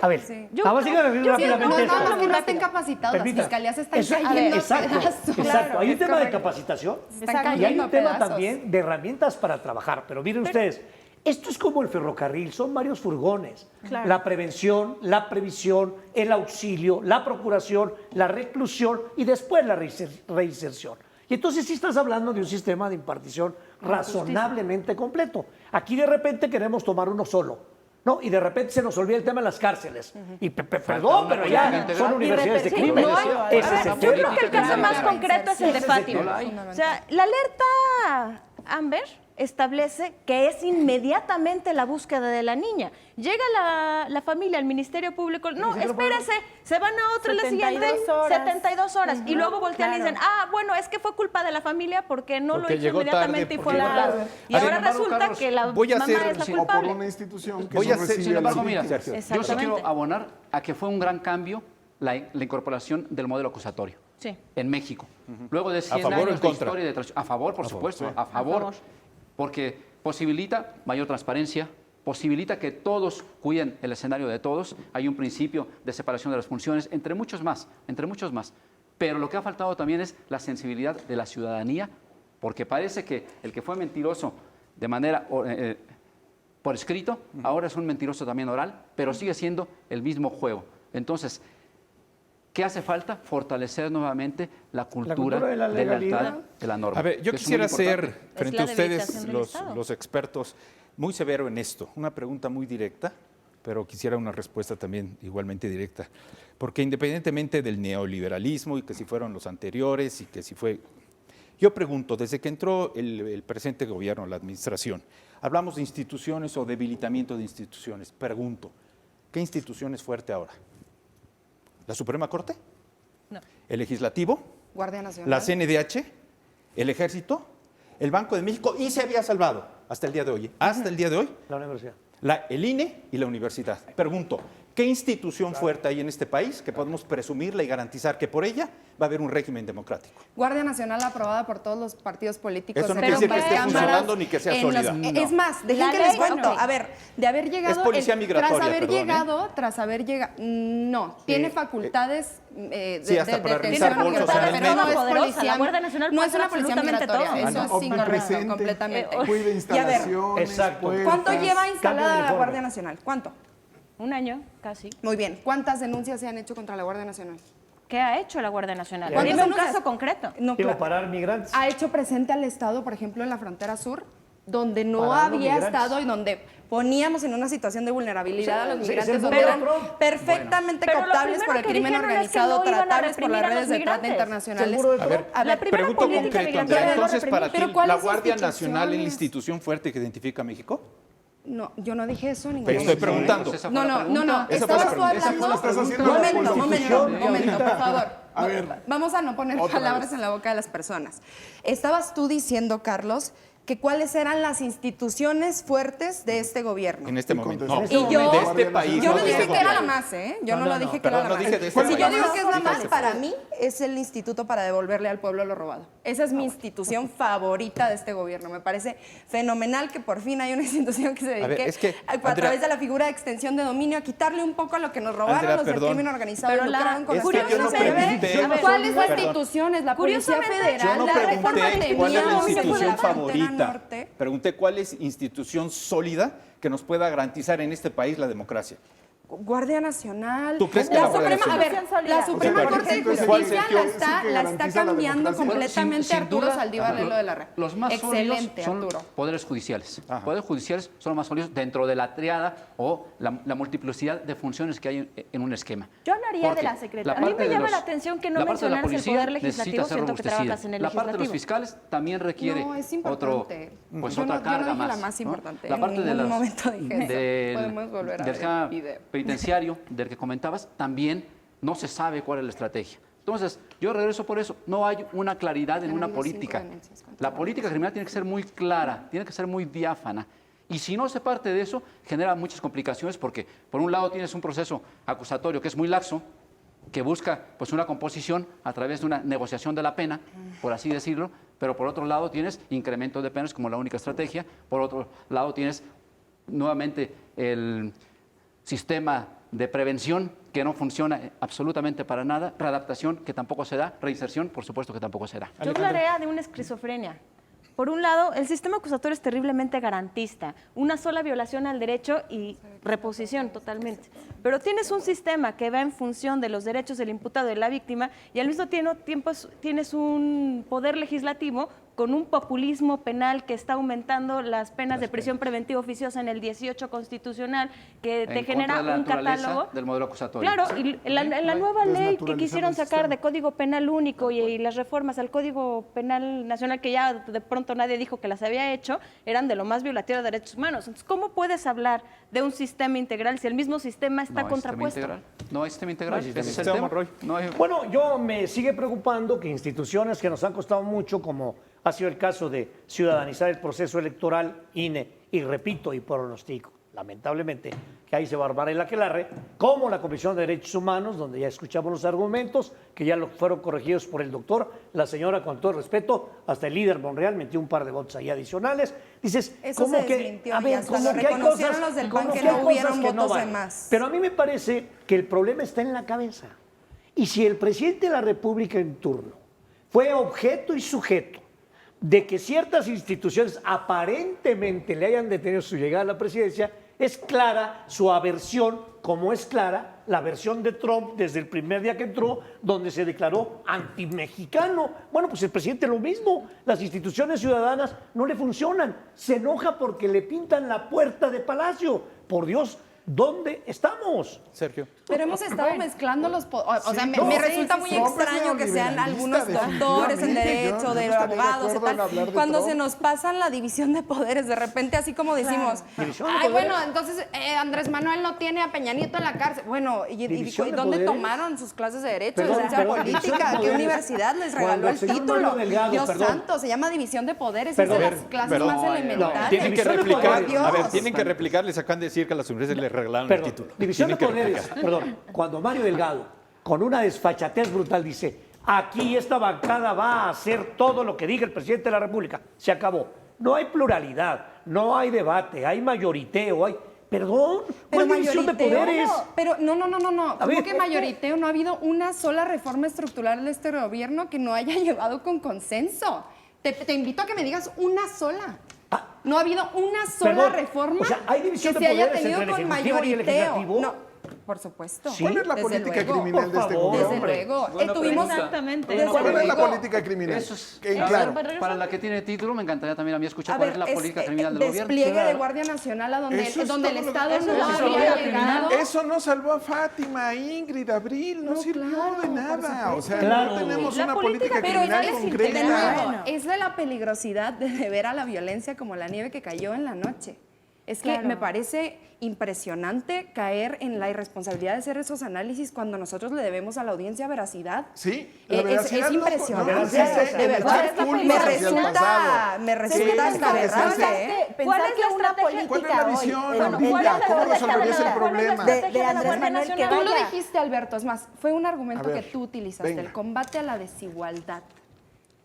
A ver, nada más díganme rápidamente esto. No, que no estén capacitados, Permita. las fiscalías están Eso- cayendo a exacto, pedazos. exacto. Claro, Hay un es tema de correcto. capacitación Están y hay cayendo un a tema pedazos. también de herramientas para trabajar. Pero miren ustedes, esto es como el ferrocarril, son varios furgones. Claro. La prevención, la previsión, el auxilio, la procuración, la reclusión y después la reinserción. Y entonces sí estás hablando de un sistema de impartición razonablemente completo. Aquí de repente queremos tomar uno solo. No, y de repente se nos olvida el tema de las cárceles. Y perdón, pero ya son universidades de crimen. No hay- Ese es el yo creo tema. que el caso más concreto es el de Ese es el Fátima. tema. O sea, la alerta Amber establece que es inmediatamente la búsqueda de la niña. Llega la familia al Ministerio Público, no, espérese, se van a otro el día siguiente, 72 horas, y luego voltean y dicen, bueno, es que fue culpa de la familia porque no Porque lo hizo llegó inmediatamente tarde, y fue porque la... llegó tarde. Y ahora Sin embargo, resulta Carlos, que la voy a mamá hacer- es la O por culpable. una institución que Voy no a hacer- recibe Sin a las embargo, mira, víctimas. yo sí Exactamente. quiero abonar a que fue un gran cambio la incorporación del modelo acusatorio Sí. en México. Luego de 100 favor o en años de contra? historia de a favor, por supuesto, a favor, porque posibilita mayor transparencia, posibilita que todos cuiden el escenario de todos, hay un principio de separación de las funciones, entre muchos más. Pero lo que ha faltado también es la sensibilidad de la ciudadanía, porque parece que el que fue mentiroso de manera por escrito, ahora es un mentiroso también oral, pero sigue siendo el mismo juego. Entonces, ¿qué hace falta? Fortalecer nuevamente la cultura de la de legalidad. lealtad de la norma. A ver, yo que es quisiera muy importante. ser, frente la a ustedes, debilitación del Estado. los expertos, muy severo en esto. Una pregunta muy directa, pero quisiera una respuesta también igualmente directa. Porque independientemente del neoliberalismo y que si fueron los anteriores y que si fue... Yo pregunto, desde que entró el presente gobierno, la administración, hablamos de instituciones o debilitamiento de instituciones. Pregunto, ¿qué institución es fuerte ahora? ¿La Suprema Corte? No. ¿El Legislativo? Guardia Nacional. ¿La CNDH? ¿El Ejército? ¿El Banco de México? Y se había salvado hasta el día de hoy. Hasta el día de hoy, La universidad. el INE y la universidad. Pregunto, ¿qué institución fuerte hay en este país que podemos presumirla y garantizar que por ella va a haber un régimen democrático? Guardia Nacional aprobada por todos los partidos políticos. Eso no en quiere decir que ambas esté cámaras, funcionando ni que sea en sólida. los- Es más, dejen La que les ley, cuento. bueno. A ver, de haber llegado... Es policía migratoria, Tras haber perdón, llegado, no, tiene facultades Sí, hasta para detención revisar bolsos migratoria, en el pero no metro. es Poderosa, policía. la Guardia Nacional no puede es una hacer policía absolutamente migratoria, todo. eso es Omnipresente, incorrecto completamente. cuida Y a ver, instalaciones, exacto. puertas. ¿cuánto lleva Cambio de instalada la uniforme. Guardia Nacional? ¿Cuánto? Un año, casi. Muy bien. ¿Cuántas denuncias se han hecho contra la Guardia Nacional? ¿Qué ha hecho la Guardia Nacional? ¿Cuántas Dime un denuncias? caso concreto. No, Digo, claro. parar migrantes. Ha hecho presente al Estado, por ejemplo, en la frontera sur, donde no Parando había migrantes. estado y donde poníamos en una situación de vulnerabilidad a los Sí, migrantes, es el donde muro eran Trump. perfectamente Pero lo cooptables primero por el que crimen dijeron es que organizado, no iban a tratables por reprimir las a redes los de trata migrantes. internacionales. Seguro de A ver, La primera pregunto política concreto, migratoria entonces no para ti, reprimir. Pero ¿cuál ¿la es Guardia institución? Nacional es la institución fuerte que identifica a México? No, yo no dije eso en ningún Pero estoy momento. preguntando. Esa fue No, la no, pregunta. no, Esa fue la estabas tú pregunta. hablando. Estás haciendo la Momento, por favor. A ver, Vamos a no poner otra palabras vez. en la boca de las personas. Estabas tú diciendo, Carlos, que cuáles eran las instituciones fuertes de este gobierno. En este momento. No, Y yo, de este país. yo no de dije este que era la gobierno. más, ¿eh? Yo no lo dije que perdón, era la no más. dije de este Si yo país. digo que es la más, Dije- para mí es el instituto para devolverle al pueblo lo robado. Esa es mi institución favorita de este gobierno. Me parece fenomenal que por fin hay una institución que se A ver, dedique es que, a Andrea- través de la figura de extensión de dominio a quitarle un poco a lo que nos robaron Andrea, los del perdón. crimen organizado y Pero la- lucraron con es las que yo no instituciones. pregunté- A ver, ¿cuál es la Perdón. institución? Es la Policía Curiosamente, Yo Federal, no la reforma pregunté cuál es la tenía institución favorita. Norte. Pregunté cuál es institución sólida que nos pueda garantizar en este país la democracia. Guardia Nacional. ¿Tú crees que la Guardia Suprema, a ver, Nacional? la Suprema Ok, Corte de ¿cuál? Justicia Sí, la que está garantiza la cambiando democracia. completamente Sin Arturo duda, Saldívar ajá, Lelo de la Rea. Los más Excelente, sólidos son Arturo. poderes judiciales. Ajá. Poderes judiciales son los más sólidos dentro de la triada o la multiplicidad de funciones que hay en un esquema. Yo hablaría de Porque la Secretaría. A mí parte me de llama la atención que no la parte de la mencionaras el policía poder necesita legislativo, ser siento que robustecida. trabajas en el La parte de los legislativo. fiscales también requiere No, es otro, importante. pues Yo otra no carga dije la más. más ¿no? importante. La En parte de ningún los- momento dije eso. del, Podemos volver a del ver tema el video. penitenciario del que comentabas, también no se sabe cuál es la estrategia. Entonces, yo regreso por eso. No hay una claridad en una Tenemos 5 política. denuncias contra La política criminal tiene que ser muy clara, tiene que ser muy diáfana. Y si no se parte de eso, genera muchas complicaciones porque, por un lado, tienes un proceso acusatorio que es muy laxo, que busca pues, una composición a través de una negociación de la pena, por así decirlo, pero por otro lado tienes incremento de penas como la única estrategia, por otro lado tienes nuevamente el sistema de prevención que no funciona absolutamente para nada, readaptación que tampoco se da, reinserción por supuesto que tampoco se da. Yo hablaría de una esquizofrenia. Por un lado, el sistema acusatorio es terriblemente garantista, una sola violación al derecho y reposición totalmente. Pero tienes un sistema que va en función de los derechos del imputado y de la víctima y al mismo tiempo tienes un poder legislativo con un populismo penal que está aumentando las penas de prisión preventiva oficiosa en el 18 constitucional, que te En genera contra de la un naturaleza catálogo. del modelo acusatorio. Claro, y la nueva ley que desnaturalizando quisieron el sacar de sistema. Código Penal único y las reformas al Código Penal Nacional, que ya de pronto nadie dijo que las había hecho, eran de lo más violatorio de derechos humanos. Entonces, ¿cómo puedes hablar de un sistema integral si el mismo sistema está No hay sistema contrapuesto? integral. No hay sistema integral. sistema Ese es el integral, tema. Monroy. No hay- Bueno, yo me sigue preocupando que instituciones que nos han costado mucho, como ha sido el caso de ciudadanizar el proceso electoral, INE, y repito y pronostico, lamentablemente, que ahí se va a armar el aquelarre, como la Comisión de Derechos Humanos, donde ya escuchamos los argumentos, que ya fueron corregidos por el doctor, la señora, con todo respeto, hasta el líder Monreal metió un par de votos ahí adicionales. Dices, Eso ¿cómo se que, desmintió a y ver, hasta como lo que hay reconocieron cosas, los del como PAN que que hay no cosas hubieron que no votos de van? más. Pero a mí me parece que el problema está en la cabeza. Y si el presidente de la República en turno fue objeto y sujeto de que ciertas instituciones aparentemente le hayan detenido su llegada a la presidencia, es clara su aversión, como es clara la versión de Trump desde el primer día que entró, donde se declaró antimexicano. Bueno, pues el presidente lo mismo, las instituciones ciudadanas no le funcionan, se enoja porque le pintan la puerta de Palacio. Por Dios, ¿dónde estamos? Sergio. Pero hemos estado mezclando los... O sea, me no, resulta sí, muy sí. extraño que sean algunos doctores en derecho, yo de estaría de abogados y acuerdo en tal. hablar de Cuando Trump. se nos pasan la división de poderes, de repente así como decimos, División de ay, poderes. bueno, entonces Andrés Manuel no tiene a Peña Nieto en la cárcel. Bueno, ¿y División de dónde poderes. tomaron sus clases de derecho, Perdón, de ciencia perdón, división de política? ¿Qué poderes. universidad les regaló Cuando el el señor título? Mario Delgado, Dios perdón. santo, se llama división de poderes, Perdón. es de las clases Perdón. más elementales. Tienen que División de replicar, poderes. a ver, Dios. tienen que replicar, les acaban de decir que a las universidades le regalaron Perdón, el título. división de Tienen que poderes, replicar. perdón, cuando Mario Delgado, con una desfachatez brutal, dice, aquí esta bancada va a hacer todo lo que diga el presidente de la República, se acabó. No hay pluralidad, no hay debate, hay mayoriteo, hay... Perdón, Pero ¿cuál división de mayoriteo, poderes? pero no. ¿Cómo ver, que mayoriteo? No ha habido una sola reforma estructural de este gobierno que no haya llevado con consenso. Te invito a que me digas una sola. No ha habido una sola Perdón, reforma o sea, ¿hay que división de se haya poderes tenido entre el con Ejecutivo y el mayoriteo. Legislativo? No, por supuesto. ¿Sí? ¿Cuál es la Desde política luego. criminal de este Por favor. gobierno? Desde luego. Buena Tuvimos pregunta. Exactamente. Desde ¿Cuál es la luego. política criminal? Eso es, En a claro. ver, para la que tiene título, me encantaría también a mí escuchar A cuál ver, es la política criminal del gobierno. despliegue de Guardia Nacional a donde, Eso es donde el todo lo que- Estado eso no es había política llegado. Eso no salvó a Fátima, a Ingrid, a Abril, no, No, sirvió claro, de por nada. O sea, Claro. no tenemos La una política, política Pero criminal es, de concreta. nuevo, es de la peligrosidad de ver a la violencia como la nieve que cayó en la noche. Es que me parece impresionante caer en la irresponsabilidad de hacer esos análisis cuando nosotros le debemos a la audiencia veracidad. Sí, Es impresionante. De verdad, me resulta hasta aberrante. ¿Cuál es la ¿Cuál una es la política visión, hoy? Laurita? ¿Cómo resolverías el problema? De Andrés Manuel que Tú lo vaya. dijiste, Alberto, es más, fue un argumento A ver, que tú utilizaste, venga. el combate a la desigualdad.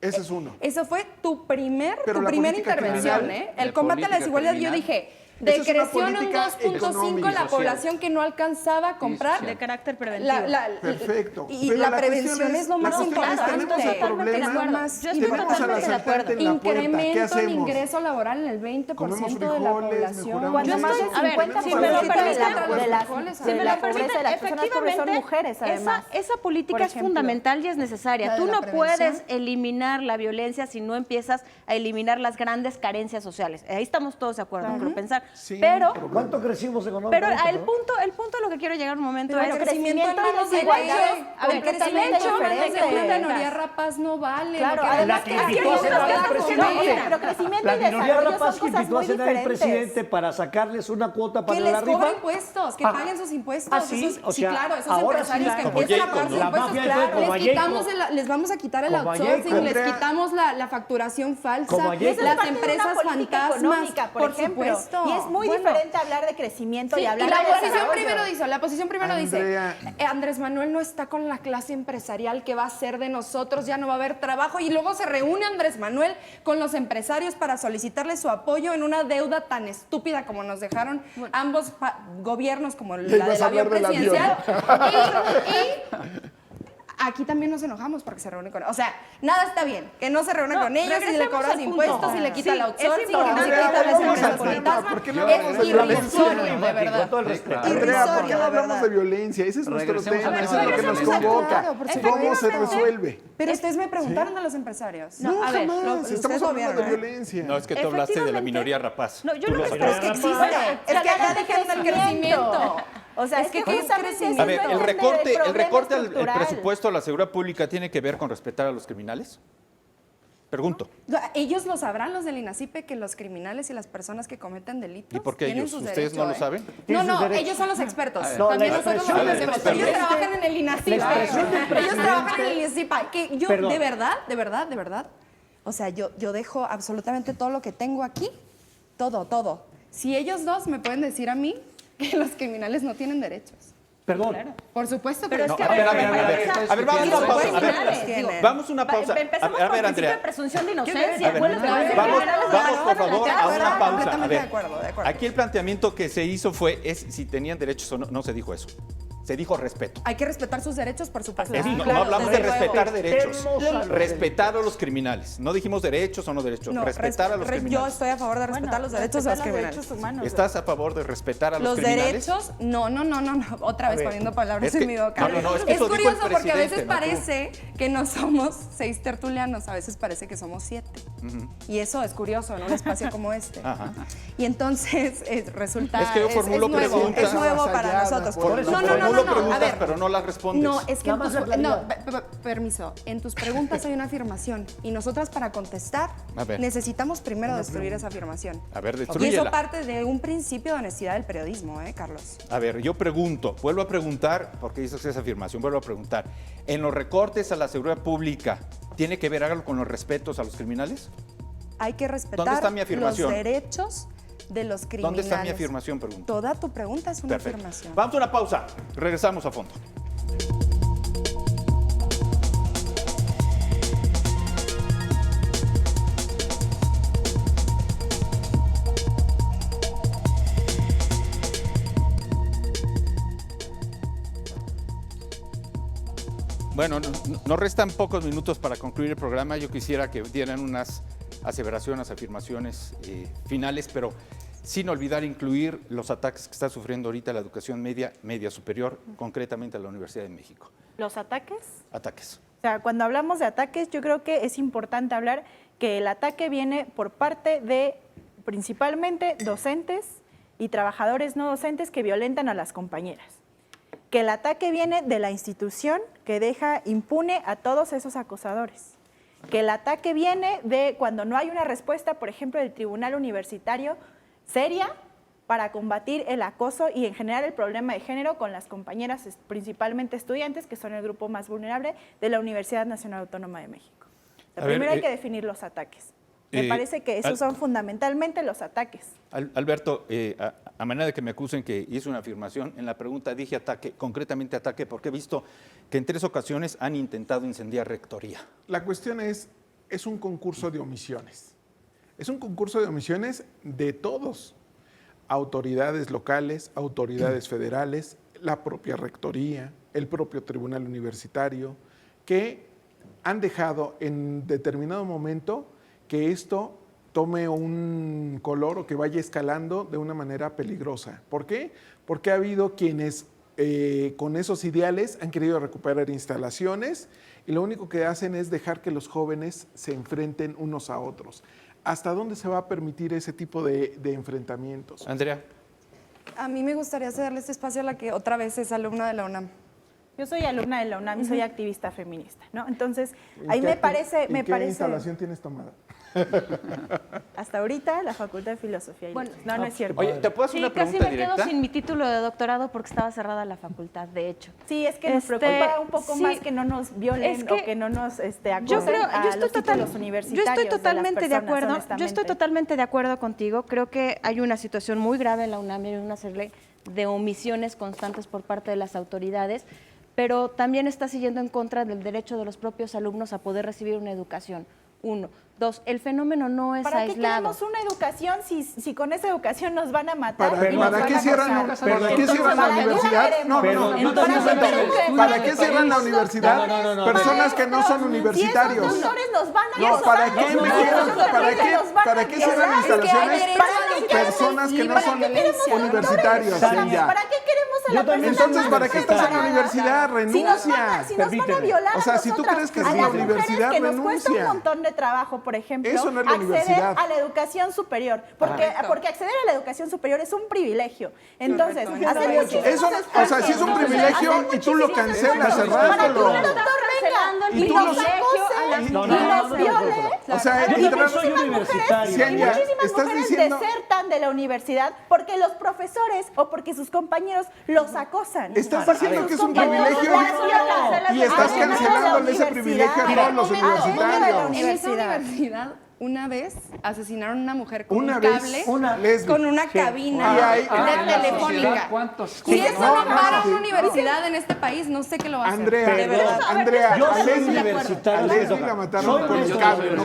Ese es uno. Eso fue tu primera Pero la política intervención, criminal, ¿eh? El combate a la desigualdad, yo dije, Esa es una decreció en un política 2.5 la económica, población que no alcanzaba a comprar. De carácter preventivo. Perfecto. Y Pero la cuestión prevención es lo la más cuestión es, importante. tenemos el Totalmente de problema, acuerdo. más Yo estoy tenemos al totalmente de acuerdo. asaltante en la puerta. ¿Qué Incremento en hacemos? ingreso laboral en el 20% Comemos de la frijoles, población. mejoramos Cuando más del A ver, 50% si me lo de permiten, la pobreza de las personas pobres son mujeres, además. Esa política Por es ejemplo. fundamental y es necesaria. La de Tú la no prevención. puedes eliminar la violencia si no empiezas a eliminar las grandes carencias sociales. Ahí estamos todos de acuerdo, creo pensar. Sí, Pero ¿Cuánto crecimos Pero económicamente? el punto a lo que quiero llegar un momento Pero es crecimiento en crecimiento y manos de desigualdad ellos. es A ver, completamente crecimiento en manos de diferente. una minoría rapaz no vale. Claro, lo que además vemos que es invitó a hay cenar otras al cosas que presidente. no. Pero crecimiento La y minoría desarrollo rapaz son que cosas invitó a muy cenar al diferentes. presidente para sacarles una cuota para Que la les rifa. cobren impuestos, que Ah. paguen sus impuestos. Ah, sí, Esos- o sea, claro, esos ahora empresarios sí, que como empiezan a Jacob, pagar sus ¿no? La impuestos, mafia claro, como les quitamos Jacob. les vamos a quitar el Como outsourcing, Jacob. les quitamos la facturación falsa, Como Jacob. Eso es las parte de una empresas política fantasmas, económica, por ejemplo. supuesto. Y es muy Bueno, diferente hablar de crecimiento sí, y hablar y la de oposición desarrollo. primero dice, la oposición primero Andrea. dice, Andrés Manuel no está con la clase empresarial que va a ser de nosotros, ya no va a haber trabajo, y luego se reúne Andrés Manuel con los empresarios para solicitarle su apoyo en una deuda tan estúpida como nos dejaron ambos gobiernos, como la ibas del a hablar avión del avión. presidencial. Y aquí también nos enojamos porque se reúne con... O sea, nada está bien, que no se reúne con ellos y le regresemos cobras al punto. impuestos y le quita Sí, el outsourcing es y no se importante. quita las Vamos al empresas tema, fantasma. ¿por qué no Es hablamos de irrisorio, de Con verdad. todo el respeto. Andrea, ¿por qué Irrisorio, no de hablamos verdad. de violencia? Ese es nuestro Regresemos tema, al eso es lo que nos tema. convoca. Claro, por supuesto. ¿Cómo se resuelve? Pero ustedes me preguntaron de los empresarios. No, a ver, jamás. ustedes Estamos lo hablando de vieron, ¿eh? violencia. No, es que tú hablaste de la Efectivamente. minoría rapaz. No, yo Tú no lo me has Pero hablado. es existe. Es que ya dijeron el crecimiento. O sea, Es es que que ¿qué es justamente crecimiento? A ver, el entender recorte problema al estructural. presupuesto a la seguridad pública tiene que ver con respetar a los criminales. Pregunto. Ellos lo sabrán, los del INACIPE, que los criminales y las personas que cometen delitos ¿Y por qué tienen ellos? sus ¿Ustedes derechos, no lo ¿eh? saben? No, Tienen sus no, derechos. ellos son los expertos. No, También la nosotros expresión lo del conocemos. presidente- Ellos trabajan en el INACIPE. la expresión del Ellos presidente- trabajan en el INACIPE. Que yo, Perdón. de verdad. O sea, yo dejo absolutamente todo lo que tengo aquí. Todo. Si ellos dos me pueden decir a mí que los criminales no tienen derechos. Perdón. Por supuesto que Pero es no. que, A ver, vamos a una pausa. A ver, Tienen. vamos a una pausa. Empezamos A por ver, el principio Andrea. de presunción de A inocencia. ver, Vuelve a decir vamos, criminales, vamos, por favor, de a acuerdo, una pausa. A completamente ver, de acuerdo. aquí el planteamiento que se hizo es si tenían derechos o no. No se dijo eso. Se dijo respeto. Hay que respetar sus derechos, por supuesto. No, Claro, hablamos de desde luego. respetar derechos. Respetemos a los Respetar a los criminales. No dijimos derechos o no derechos. No, respetar a los Yo criminales. estoy a favor de respetar los derechos de los criminales. derechos humanos. ¿Estás a favor de respetar a los Los criminales? derechos, no. Otra vez ver, poniendo palabras es que- en mi boca. no, es que eso dijo el curioso porque a veces presidente, no tú. parece que no somos 6 tertulianos, a veces parece que somos 7. Y eso es curioso en un espacio como este. Ajá. Y entonces resulta. Es que yo formulo nuevo, preguntas. es nuevo para Avasallada, nosotros. por eso No. Formulo A preguntas, ver, pero no las respondes. no, es que Nada en más la no, claridad. permiso. En tus preguntas hay una afirmación y nosotras para contestar A ver. necesitamos primero destruir esa afirmación. A ver, Y eso destrúyela. parte de un principio de honestidad del periodismo, Carlos. A ver, yo pregunto, vuelvo a preguntar, porque dices esa afirmación, vuelvo a preguntar. ¿En los recortes a la seguridad pública tiene que ver algo con los respetos a los criminales? Hay que respetar ¿Dónde está mi afirmación? los derechos de los criminales. ¿Dónde está mi afirmación? Pregunto. Toda tu pregunta es una Perfecto. afirmación. Vamos a una pausa. Regresamos a fondo. Bueno, nos restan pocos minutos para concluir el programa. Yo quisiera que dieran unas aseveraciones, afirmaciones finales, pero sin olvidar incluir los ataques que está sufriendo ahorita la educación media superior, concretamente a la Universidad de México. ¿Los ataques? Ataques. O sea, cuando hablamos de ataques, yo creo que es importante hablar que el ataque viene por parte de principalmente docentes y trabajadores no docentes que violentan a las compañeras. Que el ataque viene de la institución que deja impune a todos esos acosadores. Que el ataque viene de cuando no hay una respuesta, por ejemplo, del tribunal universitario seria para combatir el acoso y en general el problema de género con las compañeras, principalmente estudiantes, que son el grupo más vulnerable de la Universidad Nacional Autónoma de México. O sea, primero hay que definir los ataques. Me parece que esos son fundamentalmente los ataques. Alberto, a manera de que me acusen que hice una afirmación, en la pregunta dije ataque, concretamente ataque, porque he visto que en 3 ocasiones han intentado incendiar rectoría. La cuestión es un concurso de omisiones. Es un concurso de omisiones de todos. Autoridades locales, autoridades federales, la propia rectoría, el propio tribunal universitario, que han dejado en determinado momento que esto tome un color o que vaya escalando de una manera peligrosa. ¿Por qué? Porque ha habido quienes con esos ideales han querido recuperar instalaciones y lo único que hacen es dejar que los jóvenes se enfrenten unos a otros. ¿Hasta dónde se va a permitir ese tipo de enfrentamientos? Andrea. A mí me gustaría cederle este espacio a la que otra vez es alumna de la UNAM. Yo soy alumna de la UNAM y soy activista feminista, ¿no? Entonces, ahí me parece... ¿Qué instalación tienes tomada? Hasta ahorita la Facultad de Filosofía y Letras. No es cierto. Oye, ¿te puedo hacer una pregunta casi me directa? quedo sin mi título de doctorado porque estaba cerrada la facultad, de hecho. Sí, es que nos preocupa un poco sí, más que no nos violen o que no nos acosen yo los títulos yo universitarios estoy totalmente de acuerdo. Yo honestamente. estoy totalmente de acuerdo contigo. Creo que hay una situación muy grave en la UNAM y hay una serie de omisiones constantes por parte de las autoridades, pero también está siguiendo en contra del derecho de los propios alumnos a poder recibir una educación. 1. 2, el fenómeno no es ¿Para qué aislado. queremos una educación si con esa educación nos van a matar? ¿Para qué cierran la universidad? ¿Para qué cierran la universidad? Personas que no son universitarios. Si esos doctores nos van a ¿Para qué cierran instalaciones? Personas que no son universitarios. ¿Para qué queremos a la persona? Entonces, ¿para qué estás en la universidad? Renuncia. Si nos van a violar O sea, si tú crees que es la universidad, que nos cuesta un renuncia. montón de trabajo, por ejemplo, Eso no es la acceder universidad. a la educación superior, porque acceder a la educación superior es un privilegio. Entonces, hacer muchísimos Eso, o sea, si es un privilegio y tú lo cancelas cerrándolo. y nos acose y nos viole. O sea, soy universitario. Muchísimas mujeres desertan de la universidad porque los profesores o porque sus compañeros los acosan. Estás diciendo que es un privilegio y estás cancelándole ese privilegio a todos los universitarios. En esa universidad, una vez asesinaron a una mujer con Una un vez, cable, lesbi. con una cabina de telefónica. ¿Cuántos? Si eso no para una universidad en este país, no sé qué lo va a hacer. Andrea, Yo a soy Lesbi universitario. la mataron con el cable, no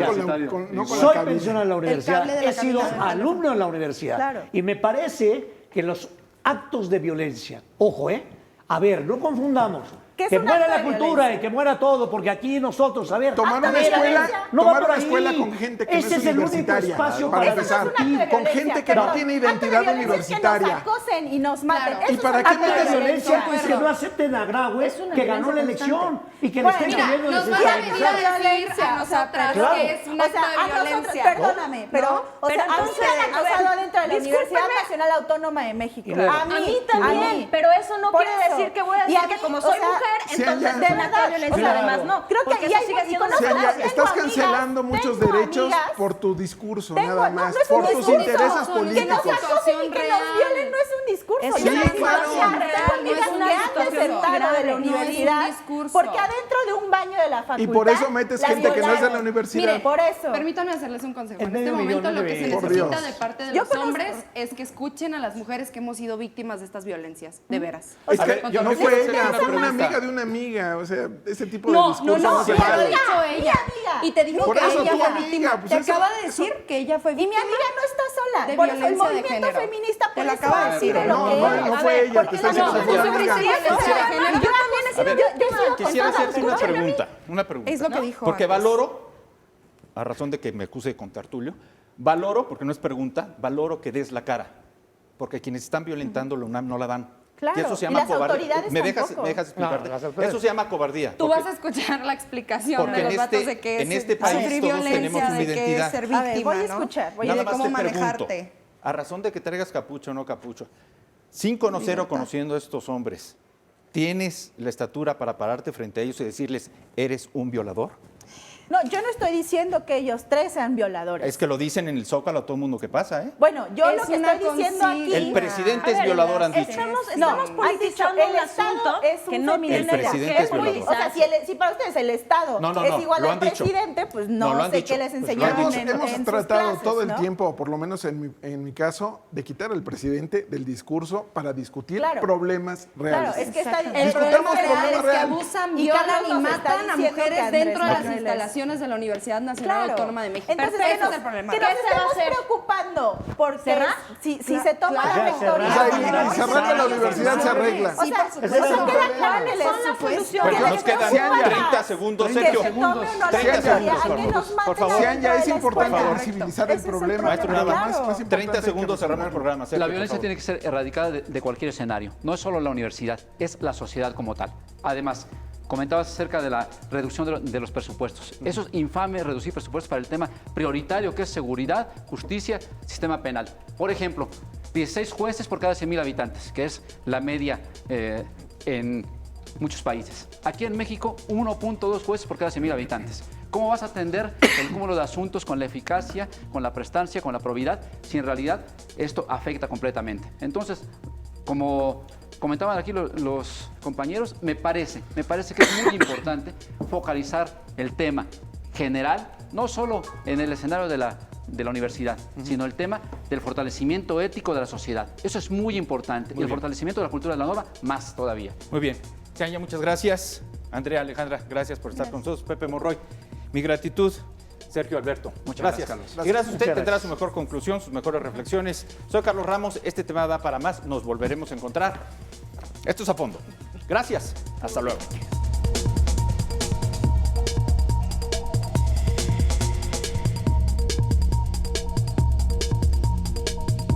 con la Soy cabina. pensionado en la universidad, cable de la he sido cabina. alumno en la universidad. Claro. Y me parece que los actos de violencia, ojo, a ver, no confundamos. ¿Qué es Que un muera acto la de cultura violencia? y que muera todo, porque aquí nosotros, a ver, Tomar a una ver, escuela, no va tomar por una ahí. escuela con gente que no Ese es el único universitaria, espacio para para empezar. empezar. Con gente que no tiene identidad universitaria. Que nos acosen y nos maten. ¿Y Eso para es qué un acto metes de Violencia violencia. es que no acepten a Graue, que ganó la elección y que le Bueno, estén mira, queriendo nos van a venir desestabilizar. a decir a nosotras Claro. que es un acto de violencia. Perdóname, pero, ¿No? o sea, a mí me han acosado adentro de la Universidad discúlpame. Nacional Autónoma de México. luego. A A mí mí también, pero eso no Por quiere eso. decir que voy a Y decir a que mí, como o soy sea, mujer, sí, entonces ya. es un acto de violencia, Claro. además no. Creo que porque y eso hay- sigue y siendo conozco una a- violencia. Estás tengo cancelando amigas, muchos tengo derechos amigas. por tu discurso, Tengo- nada no, más, no es un por tus discurso. intereses Que nos políticos. acosen y que nos violen no es un discurso. Es Yo una tengo situación amigas real, no es que un han discurso. desertado de la No es un universidad discurso. porque adentro de un baño de la facultad Y por eso metes las gente que no es de la violaron. universidad. Mire, por eso. Permítanme hacerles un consejo. En En este medio millón momento no lo que se le- Por necesita Dios. de parte de Yo los conozco- hombres es que escuchen a las mujeres que hemos sido víctimas de estas violencias, de veras. Es A que ver, yo no les fue quiero hacer ella, una fue una pregunta. amiga de una amiga. O sea, ese tipo de No, discurso no, se sí, lo ha vale. dicho ella. amiga. Y te dijo Por que eso ella tu fue amiga, víctima. pues Te eso- acaba de decir que ella fue Y mi víctima. amiga no está sola. de Por eso el violencia de movimiento género. feminista Te lo por eso acaba de ha decir, sido ¿eh? lo No, que no, es. no A fue ver, ella, porque te está la diciendo que fue no, una amiga. sí, o sea, yo también he A sido, ver, yo he sido quisiera acosada. hacerte una Escúchame a mí. pregunta. Es lo que dijo Porque antes. valoro, a razón de que me acuse con Tertulio, valoro, porque no es pregunta, valoro que des la cara. Porque quienes están violentando la UNAM no la dan. Claro, Y eso se y llama las cobardía. autoridades ¿Me dejas tampoco. explicarte? No, las autoridades. Eso se llama cobardía. Tú porque- vas a escuchar la explicación porque de los en datos este- de que en es este país sufrir todos tenemos violencia, una de que identidad. es ser A ver, víctima, voy a ¿no? escuchar, voy Y Nada de más cómo te manejarte. pregunto, a razón de que traigas capucho o no capucho, sin conocer o conociendo a estos hombres, ¿tienes la estatura para pararte frente a ellos y decirles, eres un violador? No, yo no estoy diciendo que ellos 3 sean violadores. Es que lo dicen en el Zócalo a todo el mundo que pasa, ¿eh? Bueno, yo Es lo que una estoy diciendo aquí... El presidente es violador, han dicho. Estamos politizando el un Estado asunto es un que no feminista. El presidente es violador. O sea, si para ustedes el Estado No, es igual lo al han dicho. presidente, pues No, no, lo han sé dicho. qué les Pues lo han enseñaron dicho. en Hemos sus tratado clases, todo el ¿no? tiempo, por lo menos en mi caso, de quitar al presidente del discurso para discutir Claro. problemas reales. Claro, es que está... El Discutamos problema problemas real es que reales. abusan, Y violan Carlos y nos está matan a diciendo que mujeres Andrés dentro de las Manuel es- instalaciones de la Universidad Nacional Autónoma de México. Entonces, Ese que es nos, el problema. que nos ¿Qué se va a estemos hacer? preocupando porque ¿Cerrar? si se toma claro. la rectoría... O sea, y ¿no? cerrando la universidad se arregla. O sea, queda claro el solución. Bueno, nos quedan 30 segundos, Sergio. 30 segundos, por favor. Sean ya es importante favor. visibilizar el problema. Maestro, pero nada además, más. más importante 30 segundos, que cerramos el programa. Sergio, La por violencia favor. tiene que ser erradicada de cualquier escenario, no es solo la universidad, es la sociedad como tal. Además, comentabas acerca de la reducción de los presupuestos. Eso es infame, reducir presupuestos para el tema prioritario que es seguridad, justicia, sistema penal. Por ejemplo, 16 jueces por cada 100.000 habitantes, que es la media en muchos países. Aquí en México, 1.2 jueces por cada 100.000 habitantes. ¿Cómo vas a atender el cúmulo de asuntos con la eficacia, con la prestancia, con la probidad, si en realidad esto afecta completamente? Entonces, como comentaban aquí los compañeros, me parece que es muy importante focalizar el tema general, no solo en el escenario de la universidad, sino el tema del fortalecimiento ético de la sociedad. Eso es muy importante. Y el fortalecimiento de la cultura de la norma, más todavía. Muy bien. Tania, muchas gracias. Andrea, Alejandra, gracias por estar con nosotros. Pepe Monroy, mi gratitud. Sergio Alberto, Muchas gracias. gracias, Carlos. Y gracias a usted, Muchas tendrá gracias. su mejor conclusión, sus mejores reflexiones. Soy Carlos Ramos, este tema da para más, nos volveremos a encontrar. Esto es A Fondo. Gracias, hasta luego.